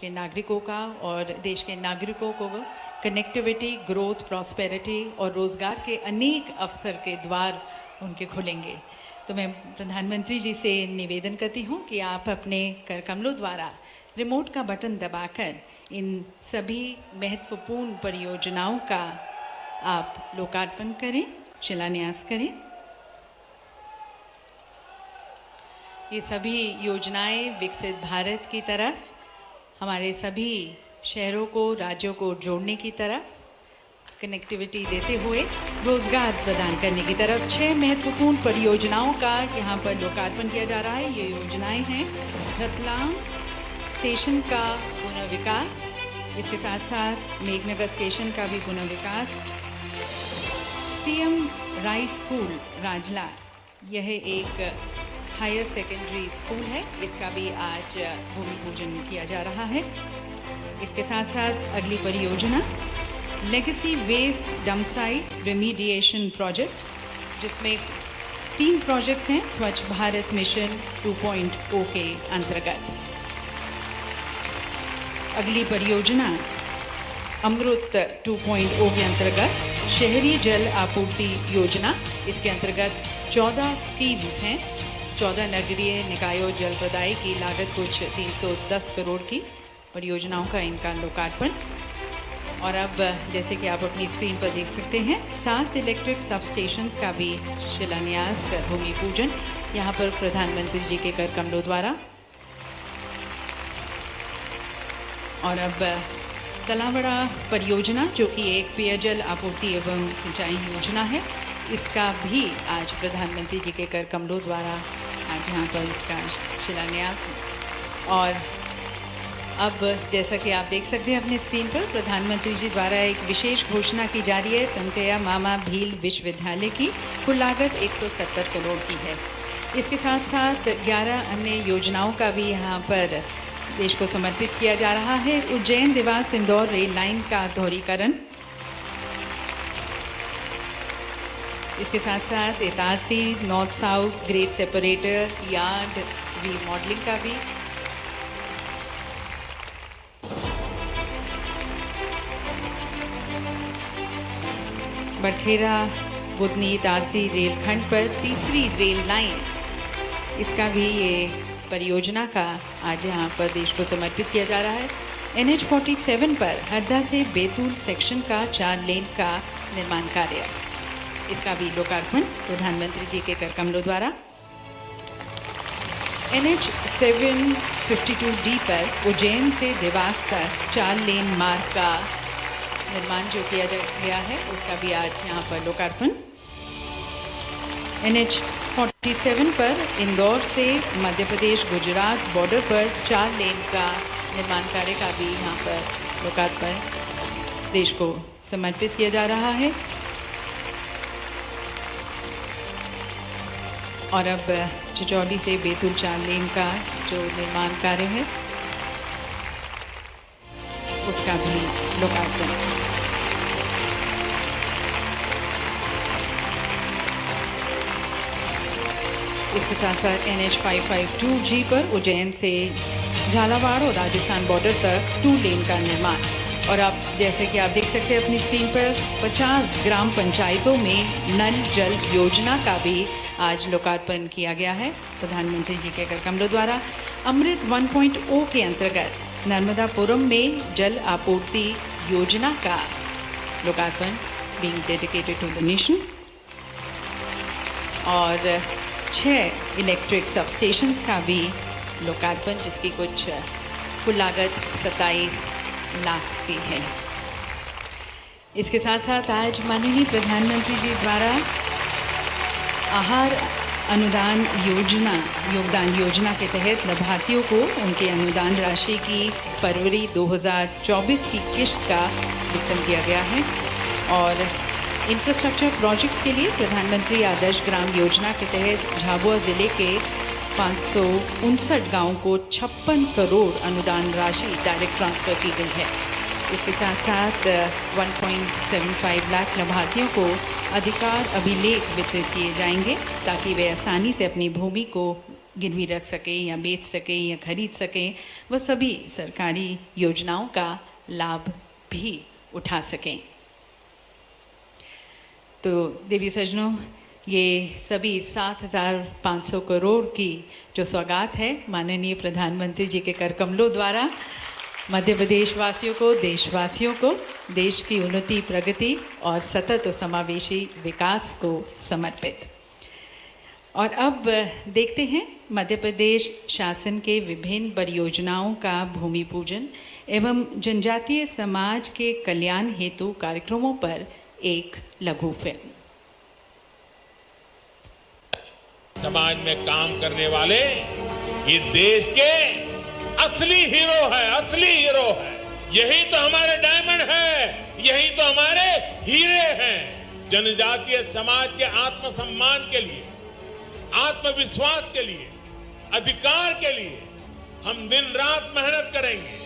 के नागरिकों का और देश के नागरिकों को कनेक्टिविटी, ग्रोथ, प्रॉस्पेरिटी और रोज़गार के अनेक अवसर के द्वार उनके खुलेंगे। तो मैं प्रधानमंत्री जी से निवेदन करती हूँ कि आप अपने कर कमलों द्वारा रिमोट का बटन दबाकर इन सभी महत्वपूर्ण परियोजनाओं का आप लोकार्पण करें, शिलान्यास करें। ये सभी योजनाएं विकसित भारत की तरफ, हमारे सभी शहरों को, राज्यों को जोड़ने की तरफ, कनेक्टिविटी देते हुए रोजगार प्रदान करने की तरफ 6 महत्वपूर्ण परियोजनाओं का यहाँ पर लोकार्पण किया जा रहा है। ये योजनाएं हैं रतलाम स्टेशन का पुनर्विकास, इसके साथ साथ मेघनगर स्टेशन का भी पुनर्विकास, सीएम राय स्कूल राजला, यह एक हायर सेकेंडरी स्कूल है, इसका भी आज भूमि पूजन किया जा रहा है। इसके साथ साथ अगली परियोजना legacy waste dump site remediation project, जिसमें 3 प्रोजेक्ट्स हैं स्वच्छ भारत मिशन 2.0 के अंतर्गत। अगली परियोजना अमृत 2.0 के अंतर्गत शहरी जल आपूर्ति योजना, इसके अंतर्गत 14 स्कीम्स हैं। 14 नगरीय निकायों जल प्रदाय की लागत कुछ 310 करोड़ की परियोजनाओं का इनका लोकार्पण। और अब जैसे कि आप अपनी स्क्रीन पर देख सकते हैं 7 इलेक्ट्रिक सब स्टेशंस का भी शिलान्यास, भूमि पूजन यहाँ पर प्रधानमंत्री जी के कर कमलों द्वारा। और अब तलावड़ा परियोजना, जो कि एक पेयजल आपूर्ति एवं सिंचाई योजना है, इसका भी आज प्रधानमंत्री जी के कर कमलों द्वारा आज यहाँ पर इसका शिलान्यास। और अब जैसा कि आप देख सकते हैं अपनी स्क्रीन पर, प्रधानमंत्री जी द्वारा एक विशेष घोषणा की जा रही है। तंतेया मामा भील विश्वविद्यालय की कुल लागत 170 करोड़ की है। इसके साथ साथ 11 अन्य योजनाओं का भी यहाँ पर देश को समर्पित किया जा रहा है। उज्जैन देवास इंदौर रेल लाइन का दोहरीकरण, इसके साथ साथ Itarsi north south grade separator yard remodelling का भी, बटखेरा बुधनी इटारसी रेलखंड पर तीसरी रेल लाइन, इसका भी ये परियोजना का आज यहाँ पर देश को समर्पित किया जा रहा है। NH 47 पर हरदा से बैतूल सेक्शन का 4 लेन का निर्माण कार्य, इसका भी लोकार्पण प्रधानमंत्री जी के कर कमलों द्वारा। NH 752D पर उज्जैन से देवास तक 4 लेन मार्ग का निर्माण जो किया गया है, उसका भी आज यहाँ पर लोकार्पण। NH 47 पर इंदौर से मध्य प्रदेश गुजरात बॉर्डर पर 4 लेन का निर्माण कार्य का भी यहाँ पर लोकार्पण देश को समर्पित किया जा रहा है। और अब चिचौली से बैतूल 4 लेन का जो निर्माण कार्य है, उसका भी लोकार्पण। इसके साथ साथ NH 552G पर उज्जैन से झालावाड़ और राजस्थान बॉर्डर तक 2 लेन का निर्माण। और अब जैसे कि आप देख सकते हैं अपनी स्क्रीन पर 50 ग्राम पंचायतों में नल जल योजना का भी आज लोकार्पण किया गया है प्रधानमंत्री जी के कर कमलों द्वारा। अमृत 1.0 के अंतर्गत नर्मदापुरम में जल आपूर्ति योजना का लोकार्पण, being dedicated to the nation. और 6 इलेक्ट्रिक सब स्टेशंस का भी लोकार्पण, जिसकी कुछ कुल लागत 27 लाख की है। इसके साथ साथ आज माननीय प्रधानमंत्री जी द्वारा आहार अनुदान योगदान योजना के तहत लाभार्थियों को उनके अनुदान राशि की फरवरी 2024 की किश्त का वितरण किया गया है। और इंफ्रास्ट्रक्चर प्रोजेक्ट्स के लिए प्रधानमंत्री आदर्श ग्राम योजना के तहत झाबुआ ज़िले के 559 गाँवों को 56 करोड़ अनुदान राशि डायरेक्ट ट्रांसफ़र की गई है। इसके साथ साथ 1.75 लाख लाभार्थियों को अधिकार अभिलेख वितरित किए जाएंगे ताकि वे आसानी से अपनी भूमि को गिरवी रख सकें या बेच सकें या खरीद सकें, वह सभी सरकारी योजनाओं का लाभ भी उठा सकें। तो देवी सज्जनों, ये सभी 7,500 करोड़ की जो सौगात है माननीय प्रधानमंत्री जी के कर कमलों द्वारा मध्य प्रदेश वासियों को, देशवासियों को देश की उन्नति, प्रगति और सतत समावेशी विकास को समर्पित। और अब देखते हैं मध्य प्रदेश शासन के विभिन्न परियोजनाओं का भूमि पूजन एवं जनजातीय समाज के कल्याण हेतु कार्यक्रमों पर एक लघु फिल्म। समाज में काम करने वाले ये देश के असली हीरो है, असली हीरो है। यही तो हमारे डायमंड है, यही तो हमारे हीरे हैं। जनजातीय समाज के आत्मसम्मान के लिए, आत्मविश्वास के लिए, अधिकार के लिए हम दिन रात मेहनत करेंगे।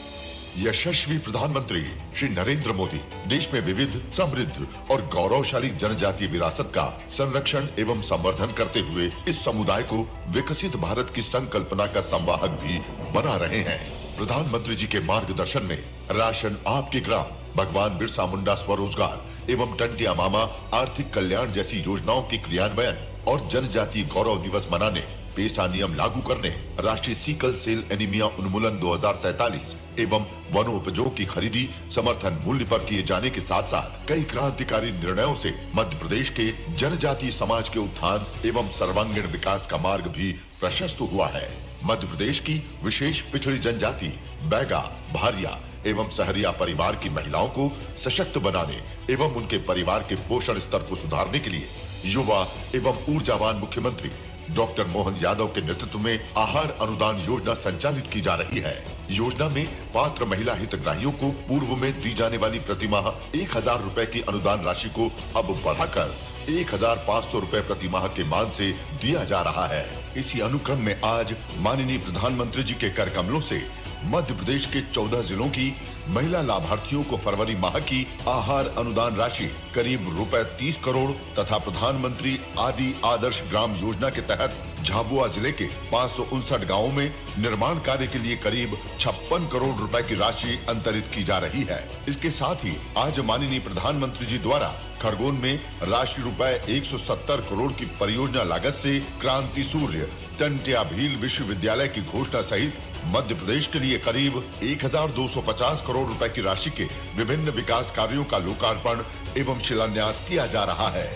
यशस्वी प्रधानमंत्री श्री नरेंद्र मोदी देश में विविध, समृद्ध और गौरवशाली जनजातीय विरासत का संरक्षण एवं संवर्धन करते हुए इस समुदाय को विकसित भारत की संकल्पना का संवाहक भी बना रहे हैं। प्रधानमंत्री जी के मार्गदर्शन में राशन आपके ग्राम, भगवान बिरसा मुंडा स्वरोजगार एवं टंटिया मामा आर्थिक कल्याण जैसी योजनाओं के क्रियान्वयन और जनजातीय गौरव दिवस मनाने, पेशा नियम लागू करने, राष्ट्रीय सिकल सेल एनीमिया उन्मूलन 2047 एवं वनोपजों की खरीदी समर्थन मूल्य पर किए जाने के साथ साथ कई क्रांतिकारी निर्णयों से मध्य प्रदेश के जनजातीय समाज के उत्थान एवं सर्वांगीण विकास का मार्ग भी प्रशस्त हुआ है। मध्य प्रदेश की विशेष पिछड़ी जनजाति बैगा, भारिया एवं सहरिया परिवार की महिलाओं को सशक्त बनाने एवं उनके परिवार के पोषण स्तर को सुधारने के लिए युवा एवं ऊर्जावान मुख्यमंत्री डॉक्टर मोहन यादव के नेतृत्व में आहार अनुदान योजना संचालित की जा रही है। योजना में पात्र महिला हितग्राहियों को पूर्व में दी जाने वाली प्रतिमाह 1,000 रुपए की अनुदान राशि को अब बढ़ाकर 1,500 रुपए प्रति माह के मान से दिया जा रहा है। इसी अनुक्रम में आज माननीय प्रधानमंत्री जी के कर कमलों से मध्य प्रदेश के 14 जिलों की महिला लाभार्थियों को फरवरी माह की आहार अनुदान राशि करीब रुपए 30 करोड़ तथा प्रधानमंत्री आदि आदर्श ग्राम योजना के तहत झाबुआ जिले के 559 गांवों में निर्माण कार्य के लिए करीब 56 करोड़ रुपए की राशि अंतरित की जा रही है। इसके साथ ही आज माननीय प्रधानमंत्री जी द्वारा खरगोन में राशि रुपए 170 करोड़ की परियोजना लागत से क्रांति सूर्य टंटिया भील विश्वविद्यालय की घोषणा सहित मध्य प्रदेश के लिए करीब 1,250 करोड़ रुपए की राशि के विभिन्न विकास कार्यों का लोकार्पण एवं शिलान्यास किया जा रहा है।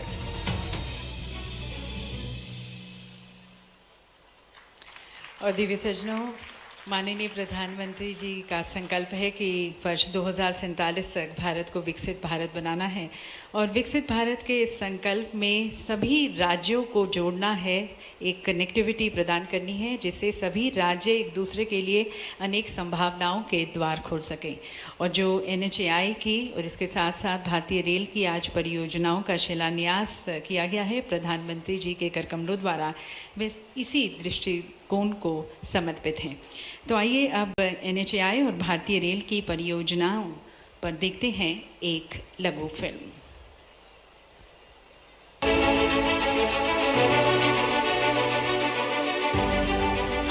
और दिव्य सज्जनों, माननीय प्रधानमंत्री जी का संकल्प है कि वर्ष 2047 तक भारत को विकसित भारत बनाना है और विकसित भारत के इस संकल्प में सभी राज्यों को जोड़ना है, एक कनेक्टिविटी प्रदान करनी है जिससे सभी राज्य एक दूसरे के लिए अनेक संभावनाओं के द्वार खोल सकें। और जो NHAI की और इसके साथ साथ भारतीय रेल की आज परियोजनाओं का शिलान्यास किया गया है प्रधानमंत्री जी के कर कमलों द्वारा, वे इसी दृष्टिकोण को समर्पित हैं। तो आइए अब NHAI और भारतीय रेल की परियोजनाओं पर देखते हैं एक लघु फिल्म।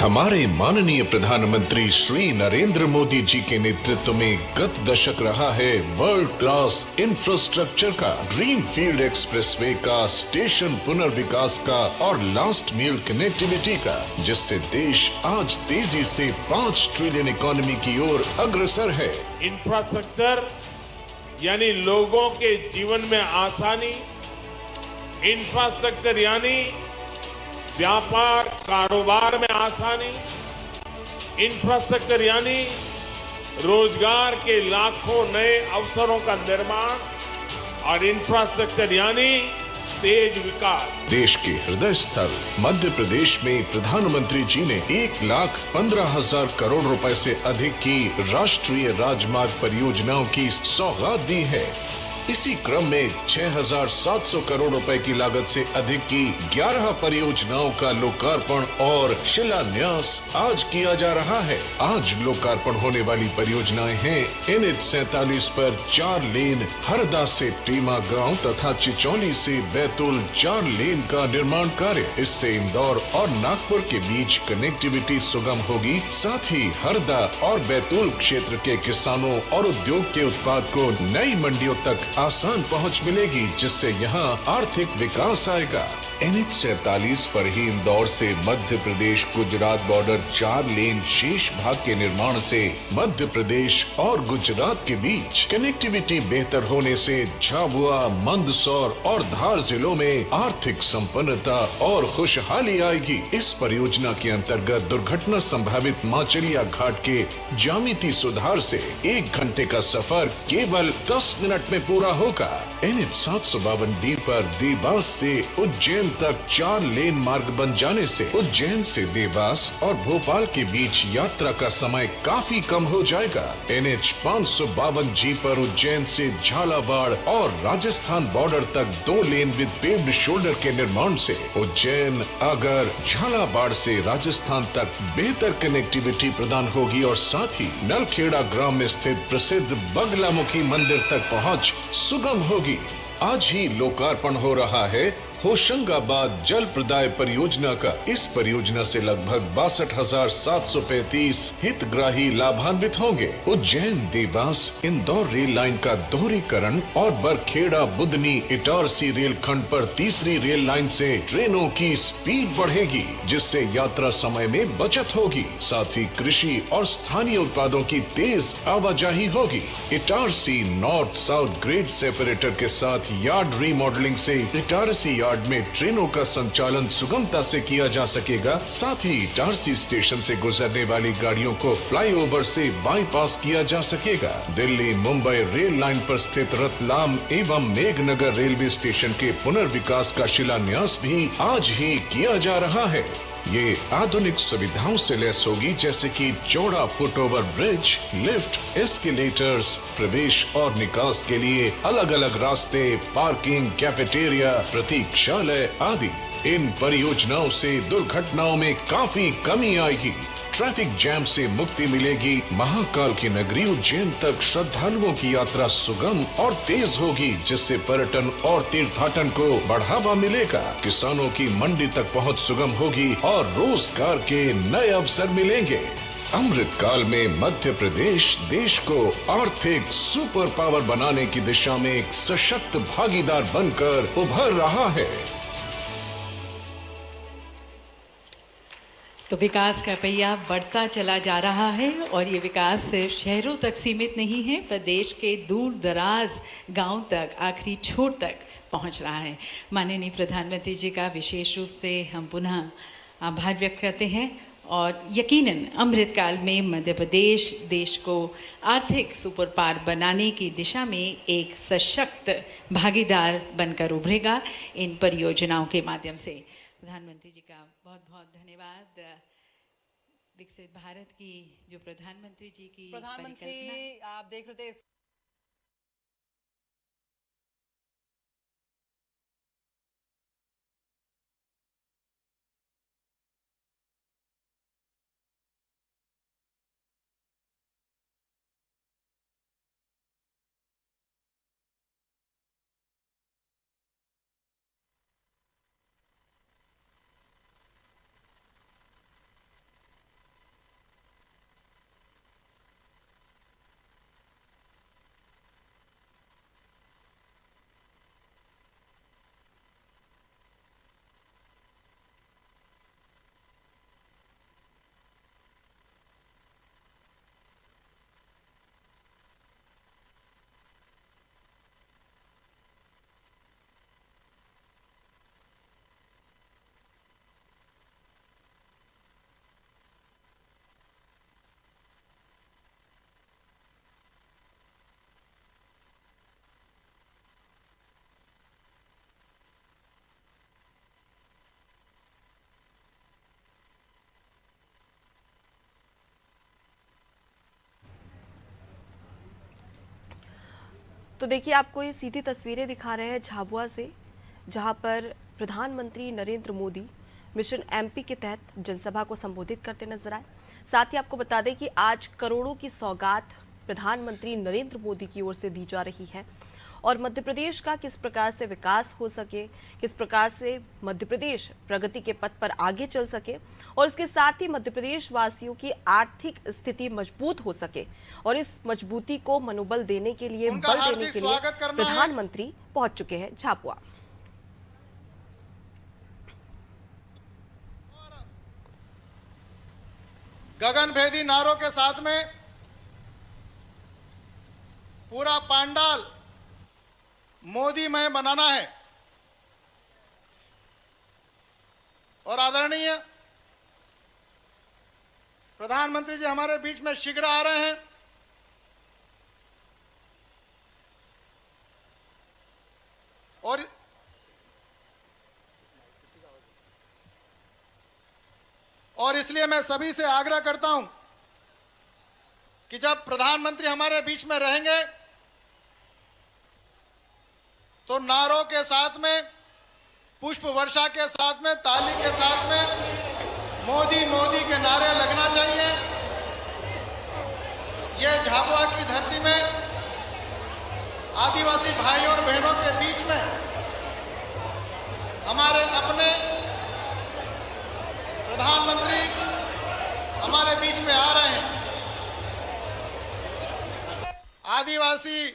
हमारे माननीय प्रधानमंत्री श्री नरेंद्र मोदी जी के नेतृत्व में गत दशक रहा है वर्ल्ड क्लास इंफ्रास्ट्रक्चर का, ग्रीन फील्ड एक्सप्रेसवे का, स्टेशन पुनर्विकास का और लास्ट मील कनेक्टिविटी का, जिससे देश आज तेजी से 5 ट्रिलियन इकोनॉमी की ओर अग्रसर है। इंफ्रास्ट्रक्चर यानी लोगों के जीवन में आसानी, इंफ्रास्ट्रक्चर यानी व्यापार कारोबार में आसानी, इंफ्रास्ट्रक्चर यानी रोजगार के लाखों नए अवसरों का निर्माण और इंफ्रास्ट्रक्चर यानी तेज विकास। देश के हृदय स्थल मध्य प्रदेश में प्रधानमंत्री जी ने 1,15,000 करोड़ रुपए से अधिक की राष्ट्रीय राजमार्ग परियोजनाओं की सौगात दी है। इसी क्रम में 6,700 करोड़ रुपए की लागत से अधिक की 11 परियोजनाओं का लोकार्पण और शिलान्यास आज किया जा रहा है। आज लोकार्पण होने वाली परियोजनाएं हैं NH-47 पर 4 लेन हरदा से टीमा गांव तथा चिचौली से बैतूल 4 लेन का निर्माण कार्य। इससे इंदौर और नागपुर के बीच कनेक्टिविटी सुगम होगी। साथ ही हरदा और बैतूल क्षेत्र के किसानों और उद्योग के उत्पाद को नई मंडियों तक आसान पहुंच मिलेगी, जिससे यहां आर्थिक विकास आएगा। NH-47 पर ही इंदौर से मध्य प्रदेश गुजरात बॉर्डर 4 लेन शेष भाग के निर्माण से मध्य प्रदेश और गुजरात के बीच कनेक्टिविटी बेहतर होने से झाबुआ, मंदसौर और धार जिलों में आर्थिक संपन्नता और खुशहाली आएगी। इस परियोजना के अंतर्गत दुर्घटना संभावित माचलिया घाट के ज्यामिति सुधार से 1 घंटे का सफर केवल 10 मिनट में पूरा होगा। NH-752D पर देवास से उज्जैन तक 4 लेन मार्ग बन जाने से उज्जैन से देवास और भोपाल के बीच यात्रा का समय काफी कम हो जाएगा। NH-552G पर उज्जैन से झालावाड़ और राजस्थान बॉर्डर तक 2 लेन विद पेव्ड शोल्डर के निर्माण से उज्जैन, अगर, झालावाड़ से राजस्थान तक बेहतर कनेक्टिविटी प्रदान होगी और साथ ही नलखेड़ा ग्राम में स्थित प्रसिद्ध बगलामुखी मंदिर तक पहुंच सुगम होगी। आज ही लोकार्पण हो रहा है होशंगाबाद जल प्रदाय परियोजना का। इस परियोजना से लगभग 62,735 हितग्राही लाभान्वित होंगे। उज्जैन देवास इंदौर रेल लाइन का दोहरीकरण और बरखेड़ा बुधनी इटारसी रेल खंड पर तीसरी रेल लाइन से ट्रेनों की स्पीड बढ़ेगी, जिससे यात्रा समय में बचत होगी। साथ ही कृषि और स्थानीय उत्पादों की तेज आवाजाही होगी। Itarsi north south grade separator के साथ यार्ड रीमॉडलिंग से इटारसी यार्ड में ट्रेनों का संचालन सुगमता से किया जा सकेगा। साथ ही इटारसी स्टेशन से गुजरने वाली गाड़ियों को फ्लाईओवर से बाईपास किया जा सकेगा। दिल्ली मुंबई रेल लाइन पर स्थित रतलाम एवं मेघनगर रेलवे स्टेशन के पुनर्विकास का शिलान्यास भी आज ही किया जा रहा है। ये आधुनिक सुविधाओं से लैस होगी, जैसे कि चौड़ा फुटओवर ब्रिज, लिफ्ट, एस्केलेटर्स, प्रवेश और निकास के लिए अलग अलग रास्ते, पार्किंग, कैफेटेरिया, प्रतीक्षालय आदि। इन परियोजनाओं से दुर्घटनाओं में काफी कमी आएगी। ट्रैफिक जैम से मुक्ति मिलेगी। महाकाल की नगरी उज्जैन तक श्रद्धालुओं की यात्रा सुगम और तेज होगी, जिससे पर्यटन और तीर्थाटन को बढ़ावा मिलेगा। किसानों की मंडी तक पहुंच सुगम होगी और रोजगार के नए अवसर मिलेंगे। अमृतकाल में मध्य प्रदेश देश को आर्थिक सुपर पावर बनाने की दिशा में एक सशक्त भागीदार बनकर उभर रहा है। तो विकास का पहिया बढ़ता चला जा रहा है और ये विकास सिर्फ शहरों तक सीमित नहीं है, प्रदेश के दूर दराज गांव तक, आखिरी छोर तक पहुंच रहा है। माननीय प्रधानमंत्री जी का विशेष रूप से हम पुनः आभार व्यक्त करते हैं और यकीनन अमृतकाल में मध्य प्रदेश देश को आर्थिक सुपर पावर बनाने की दिशा में एक सशक्त भागीदार बनकर उभरेगा इन परियोजनाओं के माध्यम से। प्रधानमंत्री जी का बहुत बहुत धन्यवाद। विकसित भारत की जो प्रधानमंत्री जी की प्रधानमंत्री आप देख रहे थे तो देखिए, आपको ये सीधी तस्वीरें दिखा रहे हैं झाबुआ से, जहां पर प्रधानमंत्री नरेंद्र मोदी मिशन एमपी के तहत जनसभा को संबोधित करते नजर आए। साथ ही आपको बता दें कि आज करोड़ों की सौगात प्रधानमंत्री नरेंद्र मोदी की ओर से दी जा रही है और मध्य प्रदेश का किस प्रकार से विकास हो सके, किस प्रकार से मध्य प्रदेश प्रगति के पथ पर आगे चल सके और इसके साथ ही मध्य प्रदेश वासियों की आर्थिक स्थिति मजबूत हो सके और इस मजबूती को मनोबल देने के लिए, बल देने के लिए प्रधानमंत्री पहुंच चुके हैं झाबुआ। गगनभेदी नारों के साथ में पूरा पंडाल मोदीमय बनाना है और आदरणीय प्रधानमंत्री जी हमारे बीच में शीघ्र आ रहे हैं। और इसलिए मैं सभी से आग्रह करता हूं कि जब प्रधानमंत्री हमारे बीच में रहेंगे तो नारों के साथ में, पुष्प वर्षा के साथ में, ताली के साथ में मोदी मोदी के नारे लगना चाहिए। ये झाबुआ की धरती में आदिवासी भाइयों और बहनों के बीच में हमारे अपने प्रधानमंत्री हमारे बीच में आ रहे हैं। आदिवासी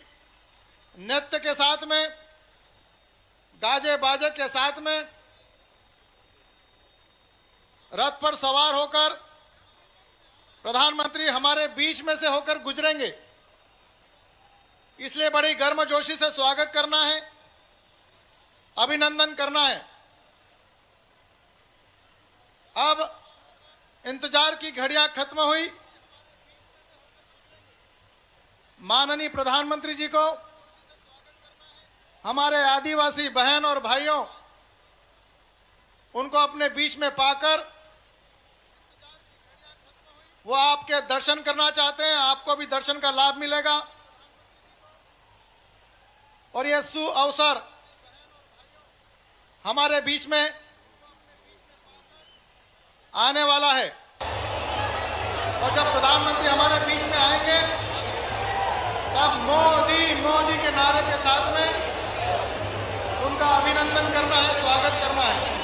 नृत्य के साथ में, गाजे बाजे के साथ में रथ पर सवार होकर प्रधानमंत्री हमारे बीच में से होकर गुजरेंगे। इसलिए बड़ी गर्मजोशी से स्वागत करना है, अभिनंदन करना है। अब इंतजार की घड़ियां खत्म हुई। माननीय प्रधानमंत्री जी को हमारे आदिवासी बहन और भाइयों उनको अपने बीच में पाकर वो आपके दर्शन करना चाहते हैं। आपको भी दर्शन का लाभ मिलेगा और यह सु अवसर हमारे बीच में आने वाला है। और जब प्रधानमंत्री हमारे बीच में आएंगे तब मोदी मोदी के नारे के साथ में उनका अभिनंदन करना है, स्वागत करना है।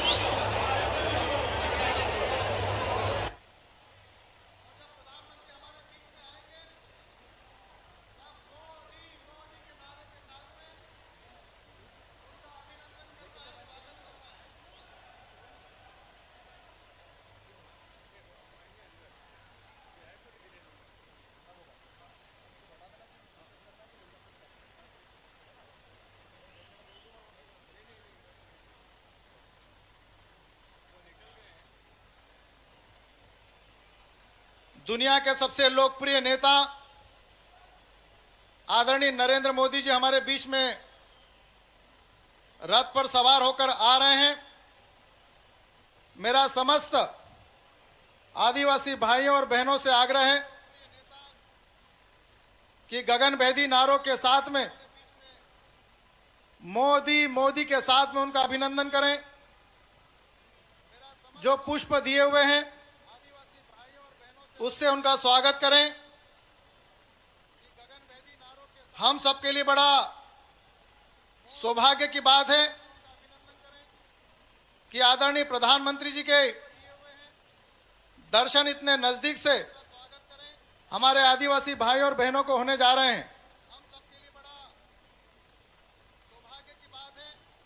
दुनिया के सबसे लोकप्रिय नेता आदरणीय नरेंद्र मोदी जी हमारे बीच में रथ पर सवार होकर आ रहे हैं। मेरा समस्त आदिवासी भाइयों और बहनों से आग्रह है कि गगनभेदी नारों के साथ में मोदी मोदी के साथ में उनका अभिनंदन करें। जो पुष्प दिए हुए हैं उससे उनका स्वागत करें। हम सबके लिए बड़ा सौभाग्य की बात है कि आदरणीय प्रधानमंत्री जी के दर्शन इतने नजदीक से हमारे आदिवासी भाइयों और बहनों को होने जा रहे हैं।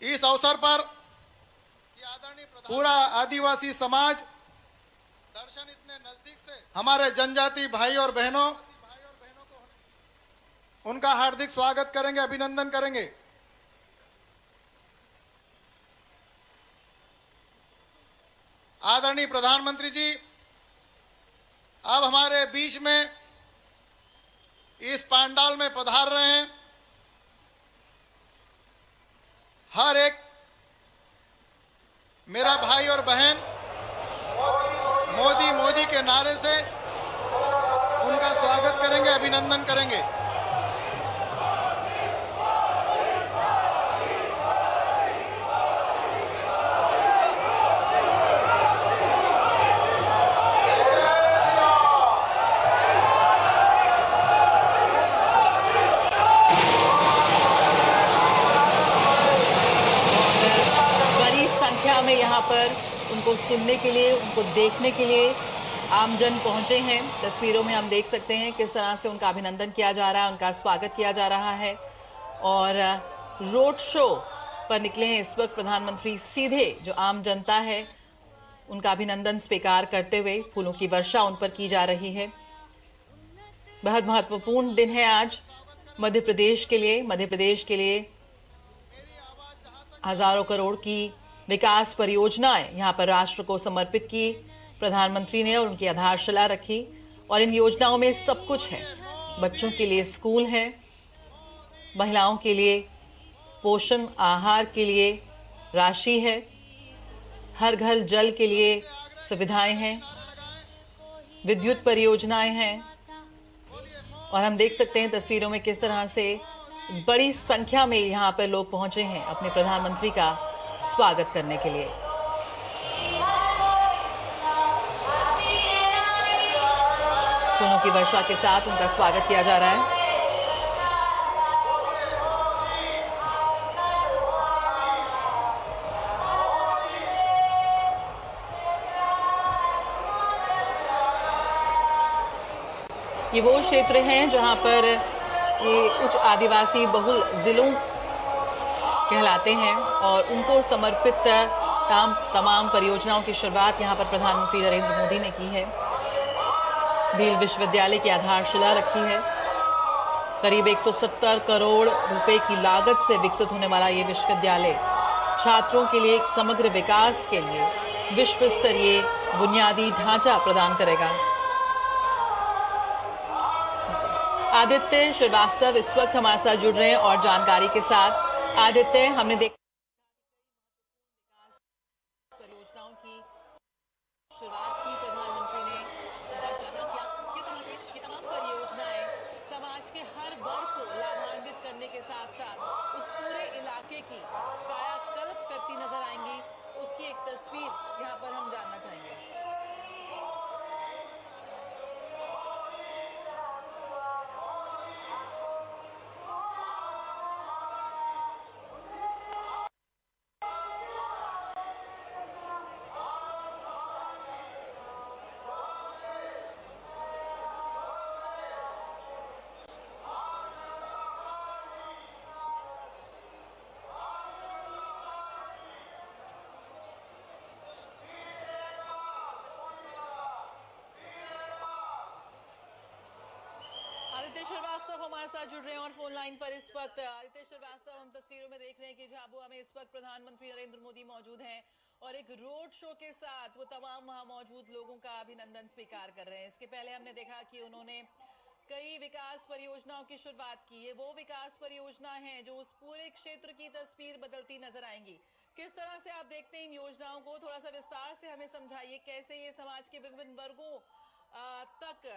इस अवसर पर पूरा आदिवासी समाज दर्शन इतने नजदीक से हमारे जनजाति भाई और बहनों उनका हार्दिक स्वागत करेंगे, अभिनंदन करेंगे। आदरणीय प्रधानमंत्री जी अब हमारे बीच में इस पंडाल में पधार रहे हैं। हर एक मेरा भाई और बहन मोदी मोदी के नारे से उनका स्वागत करेंगे, अभिनंदन करेंगे। पर उनको सुनने के लिए, उनको देखने के लिए आमजन पहुंचे हैं। तस्वीरों में हम देख सकते हैं किस तरह से उनका अभिनंदन किया जा रहा है, उनका स्वागत किया जा रहा है। और रोड शो पर निकले हैं इस वक्त प्रधानमंत्री। सीधे जो आम जनता है उनका अभिनंदन स्वीकार करते हुए फूलों की वर्षा उन पर की जा रही है। बहुत महत्वपूर्ण दिन है आज मध्य प्रदेश के लिए। हजारों करोड़ की विकास परियोजनाएं यहां पर राष्ट्र को समर्पित की प्रधानमंत्री ने और उनकी आधारशिला रखी। और इन योजनाओं में सब कुछ है। बच्चों के लिए स्कूल है, महिलाओं के लिए पोषण आहार के लिए राशि है, हर घर जल के लिए सुविधाएं हैं, विद्युत परियोजनाएं हैं। और हम देख सकते हैं तस्वीरों में किस तरह से बड़ी संख्या में यहाँ पर लोग पहुंचे हैं अपने प्रधानमंत्री का स्वागत करने के लिए। फूलों की वर्षा के साथ उनका स्वागत किया जा रहा है। ये वो क्षेत्र हैं जहां पर ये उच्च आदिवासी बहुल जिलों कहलाते हैं और उनको समर्पित तमाम परियोजनाओं की शुरुआत यहां पर प्रधानमंत्री नरेंद्र मोदी ने की है। भील विश्वविद्यालय की आधारशिला रखी है। करीब 170 करोड़ रुपए की लागत से विकसित होने वाला ये विश्वविद्यालय छात्रों के लिए एक समग्र विकास के लिए विश्व स्तरीय बुनियादी ढांचा प्रदान करेगा। आदित्य श्रीवास्तव इस वक्त हमारे साथ जुड़ रहे हैं और जानकारी के साथ। आदित्य, हमने देखा परियोजनाओं की शुरुआत की प्रधानमंत्री ने, किस तरह से ये तमाम परियोजनाएं समाज के हर वर्ग को लाभान्वित करने के साथ साथ उस पूरे इलाके की कायाकल्प करती नजर आएंगी, उसकी एक तस्वीर यहाँ पर हम जानना चाहेंगे। आदित्य श्रीवास्तव हमारे साथ जुड़ रहे हैं और फोन लाइन पर इस वक्त। आदित्य श्रीवास्तव, हम तस्वीरों में देख रहे हैं कि झाबुआ में इस वक्त प्रधानमंत्री नरेंद्र मोदी मौजूद हैं और एक रोड शो के साथ वो तमाम वहां मौजूद लोगों का अभिनंदन स्वीकार कर रहे हैं। इसके पहले हमने देखा कि उन्होंने कई विकास परियोजनाओं की शुरुआत की है। वो विकास परियोजना हैं जो उस पूरे क्षेत्र की तस्वीर बदलती नजर आएंगी। किस तरह से आप देखते हैं इन योजनाओं को? थोड़ा सा विस्तार से हमें समझाइए कैसे ये समाज के विभिन्न वर्गों तक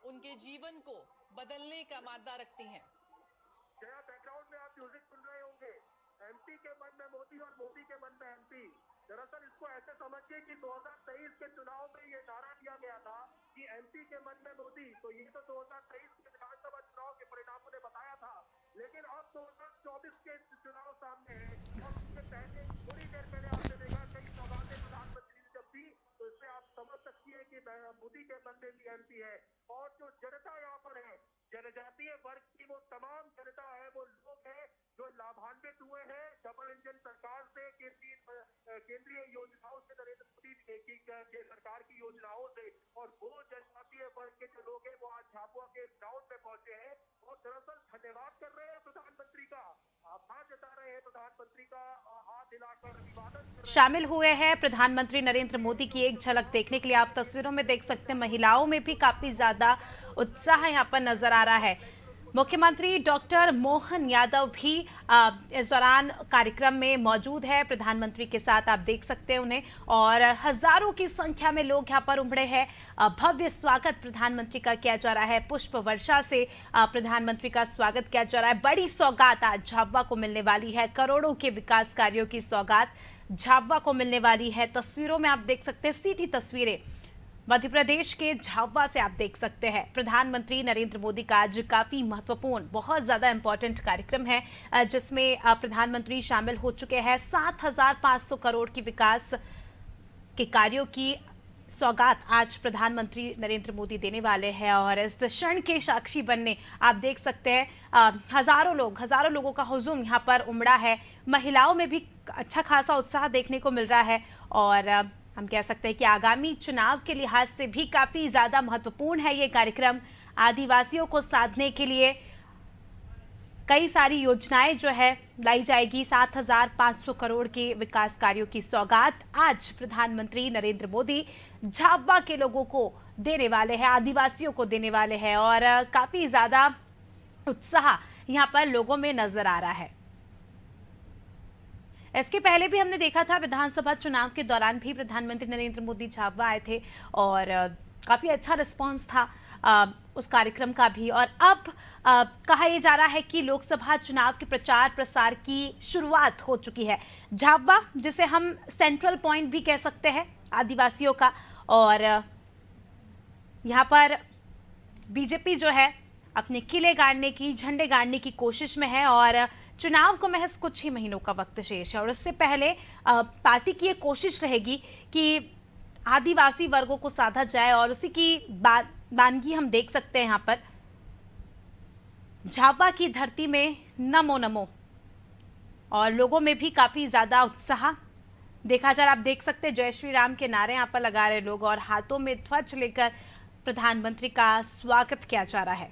उनके जीवन को बदलने का मादा रखती हैं। बैकग्राउंड में आप म्यूजिक सुन रहे होंगे, एमपी के मन में मोदी और मोदी के मन में एमपी। दरअसल इसको ऐसे समझिए कि 2023 के चुनाव में ये नारा दिया गया था कि एमपी के मन में मोदी, तो ये तो 2023 के विधानसभा चुनाव के परिणामों ने बताया था। लेकिन अब 2024 के चुनाव सामने है और उससे पहले थोड़ी देर पहले आपने देखा कई सौगातें प्रधानमंत्री ने जब दी, तो इससे आप समझ सकती है कि मोदी के मन में भी एमपी है। और जो जनता यहाँ पर है, जनजातीय वर्ग की वो तमाम जनता है, वो लोग हैं जो लाभान्वित हुए हैं डबल इंजन सरकार से, केंद्रीय योजनाओं से, नरेंद्र मोदी की सरकार की योजनाओं से। और वो जनजातीय वर्ग के जो लोग हैं वो आज झाबुआ के ग्राउंड में पहुंचे हैं और दरअसल धन्यवाद कर रहे हैं प्रधानमंत्री का, आभार जता रहे हैं प्रधानमंत्री का, हाथ हिलाकर अभिवादन। शामिल हुए हैं प्रधानमंत्री नरेंद्र मोदी की एक झलक देखने के लिए आप तस्वीरों में देख सकते हैं। महिलाओं में भी काफी ज्यादा उत्साह यहाँ पर नजर आ रहा है। मुख्यमंत्री डॉक्टर मोहन यादव भी इस दौरान कार्यक्रम में मौजूद है। प्रधानमंत्री के साथ आप देख सकते हैं उन्हें और हजारों की संख्या में लोग यहाँ पर उमड़े हैं। भव्य स्वागत प्रधानमंत्री का किया जा रहा है। पुष्प वर्षा से प्रधानमंत्री का स्वागत किया जा रहा है। बड़ी सौगात आज झाबुआ को मिलने वाली है। करोड़ों के विकास कार्यों की सौगात झाबुआ को मिलने वाली है। तस्वीरों में आप देख सकते हैं, सीधी तस्वीरें मध्य प्रदेश के झाबुआ से आप देख सकते हैं। प्रधानमंत्री नरेंद्र मोदी का आज काफी महत्वपूर्ण, बहुत ज्यादा इंपॉर्टेंट कार्यक्रम है जिसमें प्रधानमंत्री शामिल हो चुके हैं। 7,500 करोड़ की विकास के कार्यों की सौगात आज प्रधानमंत्री नरेंद्र मोदी देने वाले हैं और इस क्षण के साक्षी बनने आप देख सकते हैं हजारों लोगों का हुजूम यहाँ पर उमड़ा है। महिलाओं में भी अच्छा खासा उत्साह देखने को मिल रहा है और हम कह सकते हैं कि आगामी चुनाव के लिहाज से भी काफ़ी ज़्यादा महत्वपूर्ण है ये कार्यक्रम। आदिवासियों को साधने के लिए कई सारी योजनाएं जो है लाई जाएगी। 7,500 करोड़ के विकास कार्यों की सौगात आज प्रधानमंत्री नरेंद्र मोदी झाबुआ के लोगों को देने वाले हैं, आदिवासियों को देने वाले हैं और काफी ज्यादा उत्साह यहां पर लोगों में नजर आ रहा है। इसके पहले भी हमने देखा था विधानसभा चुनाव के दौरान भी प्रधानमंत्री नरेंद्र मोदी झाबुआ आए थे और काफी अच्छा रिस्पांस था उस कार्यक्रम का भी। और अब कहा यह जा रहा है कि लोकसभा चुनाव के प्रचार प्रसार की शुरुआत हो चुकी है। झाबुआ जिसे हम सेंट्रल पॉइंट भी कह सकते हैं आदिवासियों का, और यहाँ पर बीजेपी जो है अपने किले गाड़ने की, झंडे गाड़ने की कोशिश में है और चुनाव को महज कुछ ही महीनों का वक्त शेष है और उससे पहले पार्टी की ये कोशिश रहेगी कि आदिवासी वर्गों को साधा जाए और उसी की वानगी हम देख सकते हैं यहाँ पर झाबुआ की धरती में नमो नमो, और लोगों में भी काफी ज्यादा उत्साह देखा जा रहा। आप देख सकते हैं जय श्री राम के नारे यहाँ पर लगा रहे लोग और हाथों में ध्वज लेकर प्रधानमंत्री का स्वागत किया जा रहा है।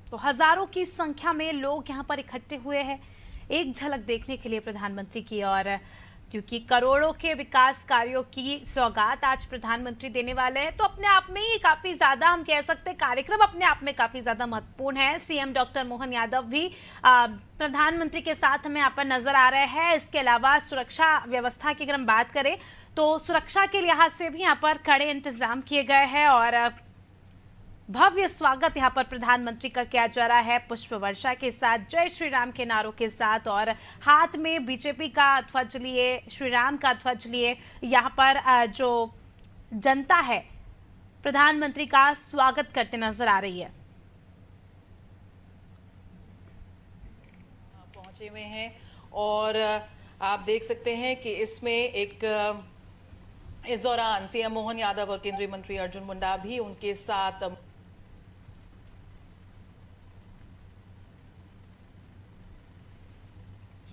तो हजारों की संख्या में लोग यहाँ पर इकट्ठे हुए हैं एक झलक देखने के लिए प्रधानमंत्री की, और क्योंकि करोड़ों के विकास कार्यों की सौगात आज प्रधानमंत्री देने वाले हैं तो अपने आप में ही काफी ज्यादा हम कह सकते हैं कार्यक्रम अपने आप में काफी ज्यादा महत्वपूर्ण है। सीएम डॉक्टर मोहन यादव भी प्रधानमंत्री के साथ हमें यहाँ पर नजर आ रहे हैं। इसके अलावा सुरक्षा व्यवस्था की अगर हम बात करें तो सुरक्षा के लिहाज से भी यहाँ पर कड़े इंतजाम किए गए हैं और भव्य स्वागत यहाँ पर प्रधानमंत्री का किया जा रहा है पुष्प वर्षा के साथ, जय श्री राम के नारों के साथ और हाथ में बीजेपी का ध्वज लिए, श्री राम का ध्वज लिए यहाँ पर जो जनता है प्रधानमंत्री का स्वागत करते नजर आ रही है। पहुंचे हुए हैं और आप देख सकते हैं कि इसमें इस दौरान सीएम मोहन यादव और केंद्रीय मंत्री अर्जुन मुंडा भी उनके साथ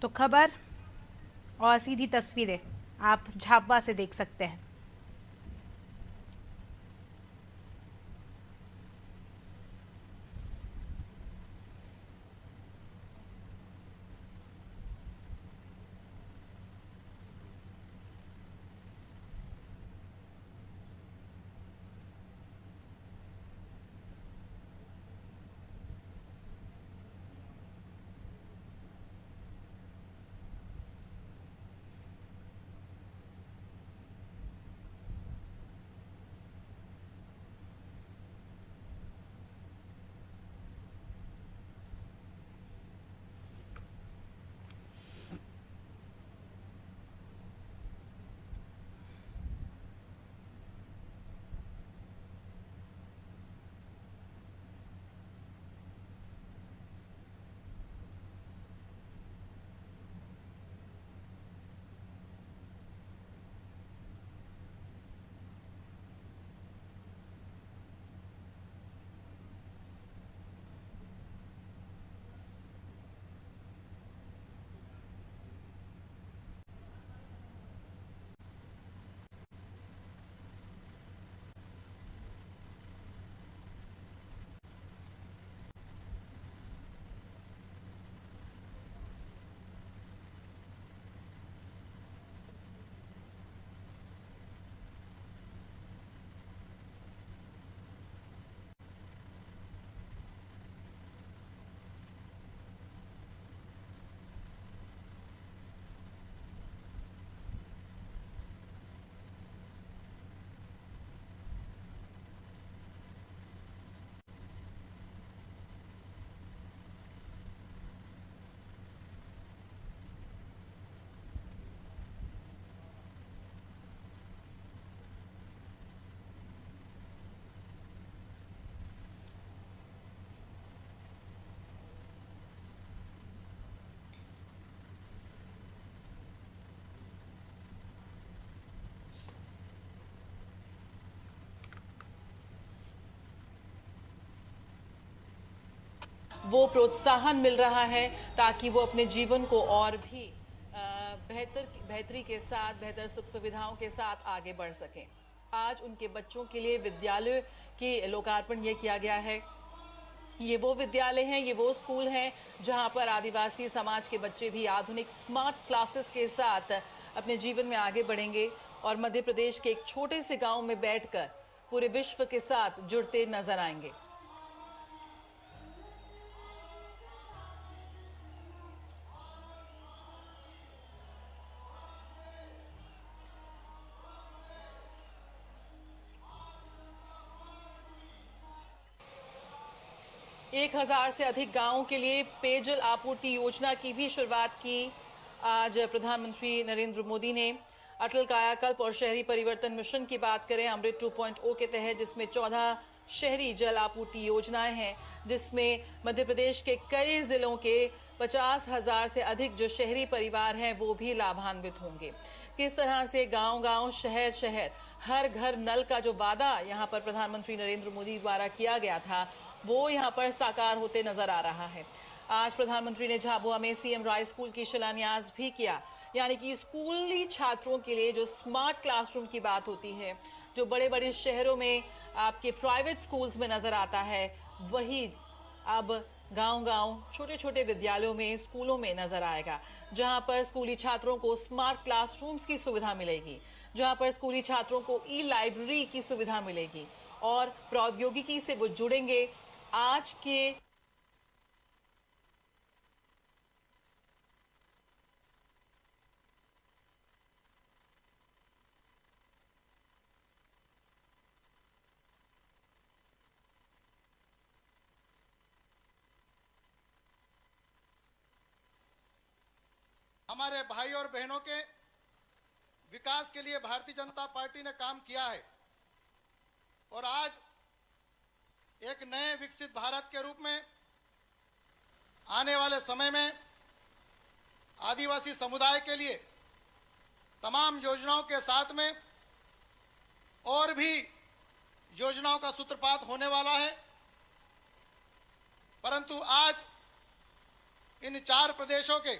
तो खबर और सीधी तस्वीरें आप झाबुआ से देख सकते हैं। वो प्रोत्साहन मिल रहा है ताकि वो अपने जीवन को और भी बेहतरी के साथ, बेहतर सुख सुविधाओं के साथ आगे बढ़ सकें। आज उनके बच्चों के लिए विद्यालय की लोकार्पण ये किया गया है। ये वो विद्यालय हैं, ये वो स्कूल हैं जहां पर आदिवासी समाज के बच्चे भी आधुनिक स्मार्ट क्लासेस के साथ अपने जीवन में आगे बढ़ेंगे और मध्य प्रदेश के एक छोटे से गांव में बैठकर पूरे विश्व के साथ जुड़ते नजर आएंगे। एक 1000 से अधिक गांवों के लिए पेयजल आपूर्ति योजना की भी शुरुआत की आज प्रधानमंत्री नरेंद्र मोदी ने। अटल कायाकल्प और शहरी परिवर्तन मिशन की बात करें अमृत 2.0 के तहत, जिसमें 14 शहरी जल आपूर्ति योजनाएं हैं, जिसमें मध्य प्रदेश के कई जिलों के 50,000 से अधिक जो शहरी परिवार हैं वो भी लाभान्वित होंगे। किस तरह से गांव-गांव, शहर-शहर, हर घर नल का जो वादा यहां पर प्रधानमंत्री नरेंद्र मोदी द्वारा किया गया था वो यहां पर साकार होते नजर आ रहा है। आज प्रधानमंत्री ने झाबुआ में सीएम राय स्कूल की शिलान्यास भी किया, यानी कि स्कूली छात्रों के लिए जो स्मार्ट क्लासरूम की बात होती है, जो बड़े बड़े शहरों में आपके प्राइवेट स्कूल्स में नजर आता है, वही अब गांव-गांव, छोटे-छोटे विद्यालयों में, स्कूलों में नजर आएगा, जहां पर स्कूली छात्रों को स्मार्ट क्लासरूम्स की सुविधा मिलेगी, जहां पर स्कूली छात्रों को ई लाइब्रेरी की सुविधा मिलेगी और प्रौद्योगिकी से वो जुड़ेंगे। आज के हमारे भाई और बहनों के विकास के लिए भारतीय जनता पार्टी ने काम किया है और आज एक नए विकसित भारत के रूप में आने वाले समय में आदिवासी समुदाय के लिए तमाम योजनाओं के साथ में और भी योजनाओं का सूत्रपात होने वाला है। परंतु आज इन 4 प्रदेशों के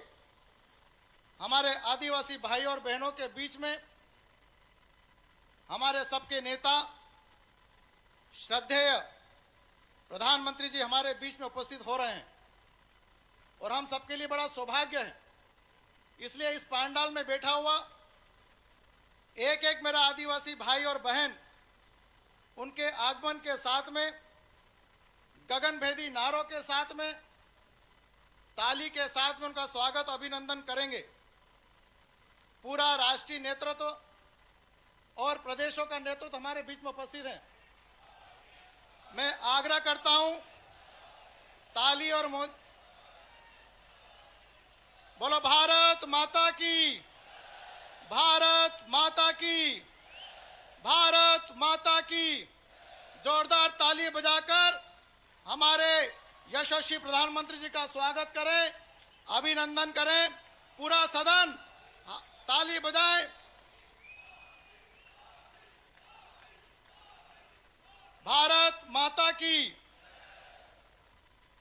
हमारे आदिवासी भाई और बहनों के बीच में हमारे सबके नेता श्रद्धेय प्रधानमंत्री जी हमारे बीच में उपस्थित हो रहे हैं और हम सबके लिए बड़ा सौभाग्य है। इसलिए इस पंडाल में बैठा हुआ एक एक मेरा आदिवासी भाई और बहन उनके आगमन के साथ में, गगनभेदी नारों के साथ में, ताली के साथ में उनका स्वागत अभिनंदन करेंगे। पूरा राष्ट्रीय नेतृत्व और प्रदेशों का नेतृत्व हमारे बीच में उपस्थित है। मैं आग्रह करता हूं, ताली और बोलो भारत माता की, भारत माता की, भारत माता की। जोरदार ताली बजाकर हमारे यशस्वी प्रधानमंत्री जी का स्वागत करें, अभिनंदन करें। पूरा सदन ताली बजाए। भारत माता की।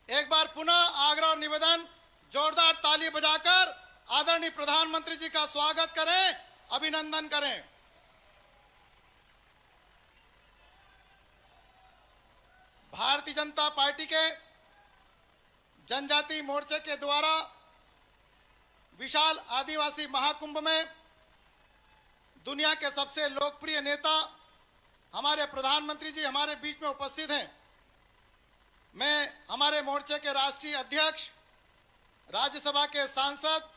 एक बार पुनः आग्रह और निवेदन, जोरदार ताली बजाकर आदरणीय प्रधानमंत्री जी का स्वागत करें, अभिनंदन करें। भारतीय जनता पार्टी के जनजाति मोर्चे के द्वारा विशाल आदिवासी महाकुंभ में दुनिया के सबसे लोकप्रिय नेता हमारे प्रधानमंत्री जी हमारे बीच में उपस्थित हैं। मैं हमारे मोर्चे के राष्ट्रीय अध्यक्ष, राज्यसभा के सांसद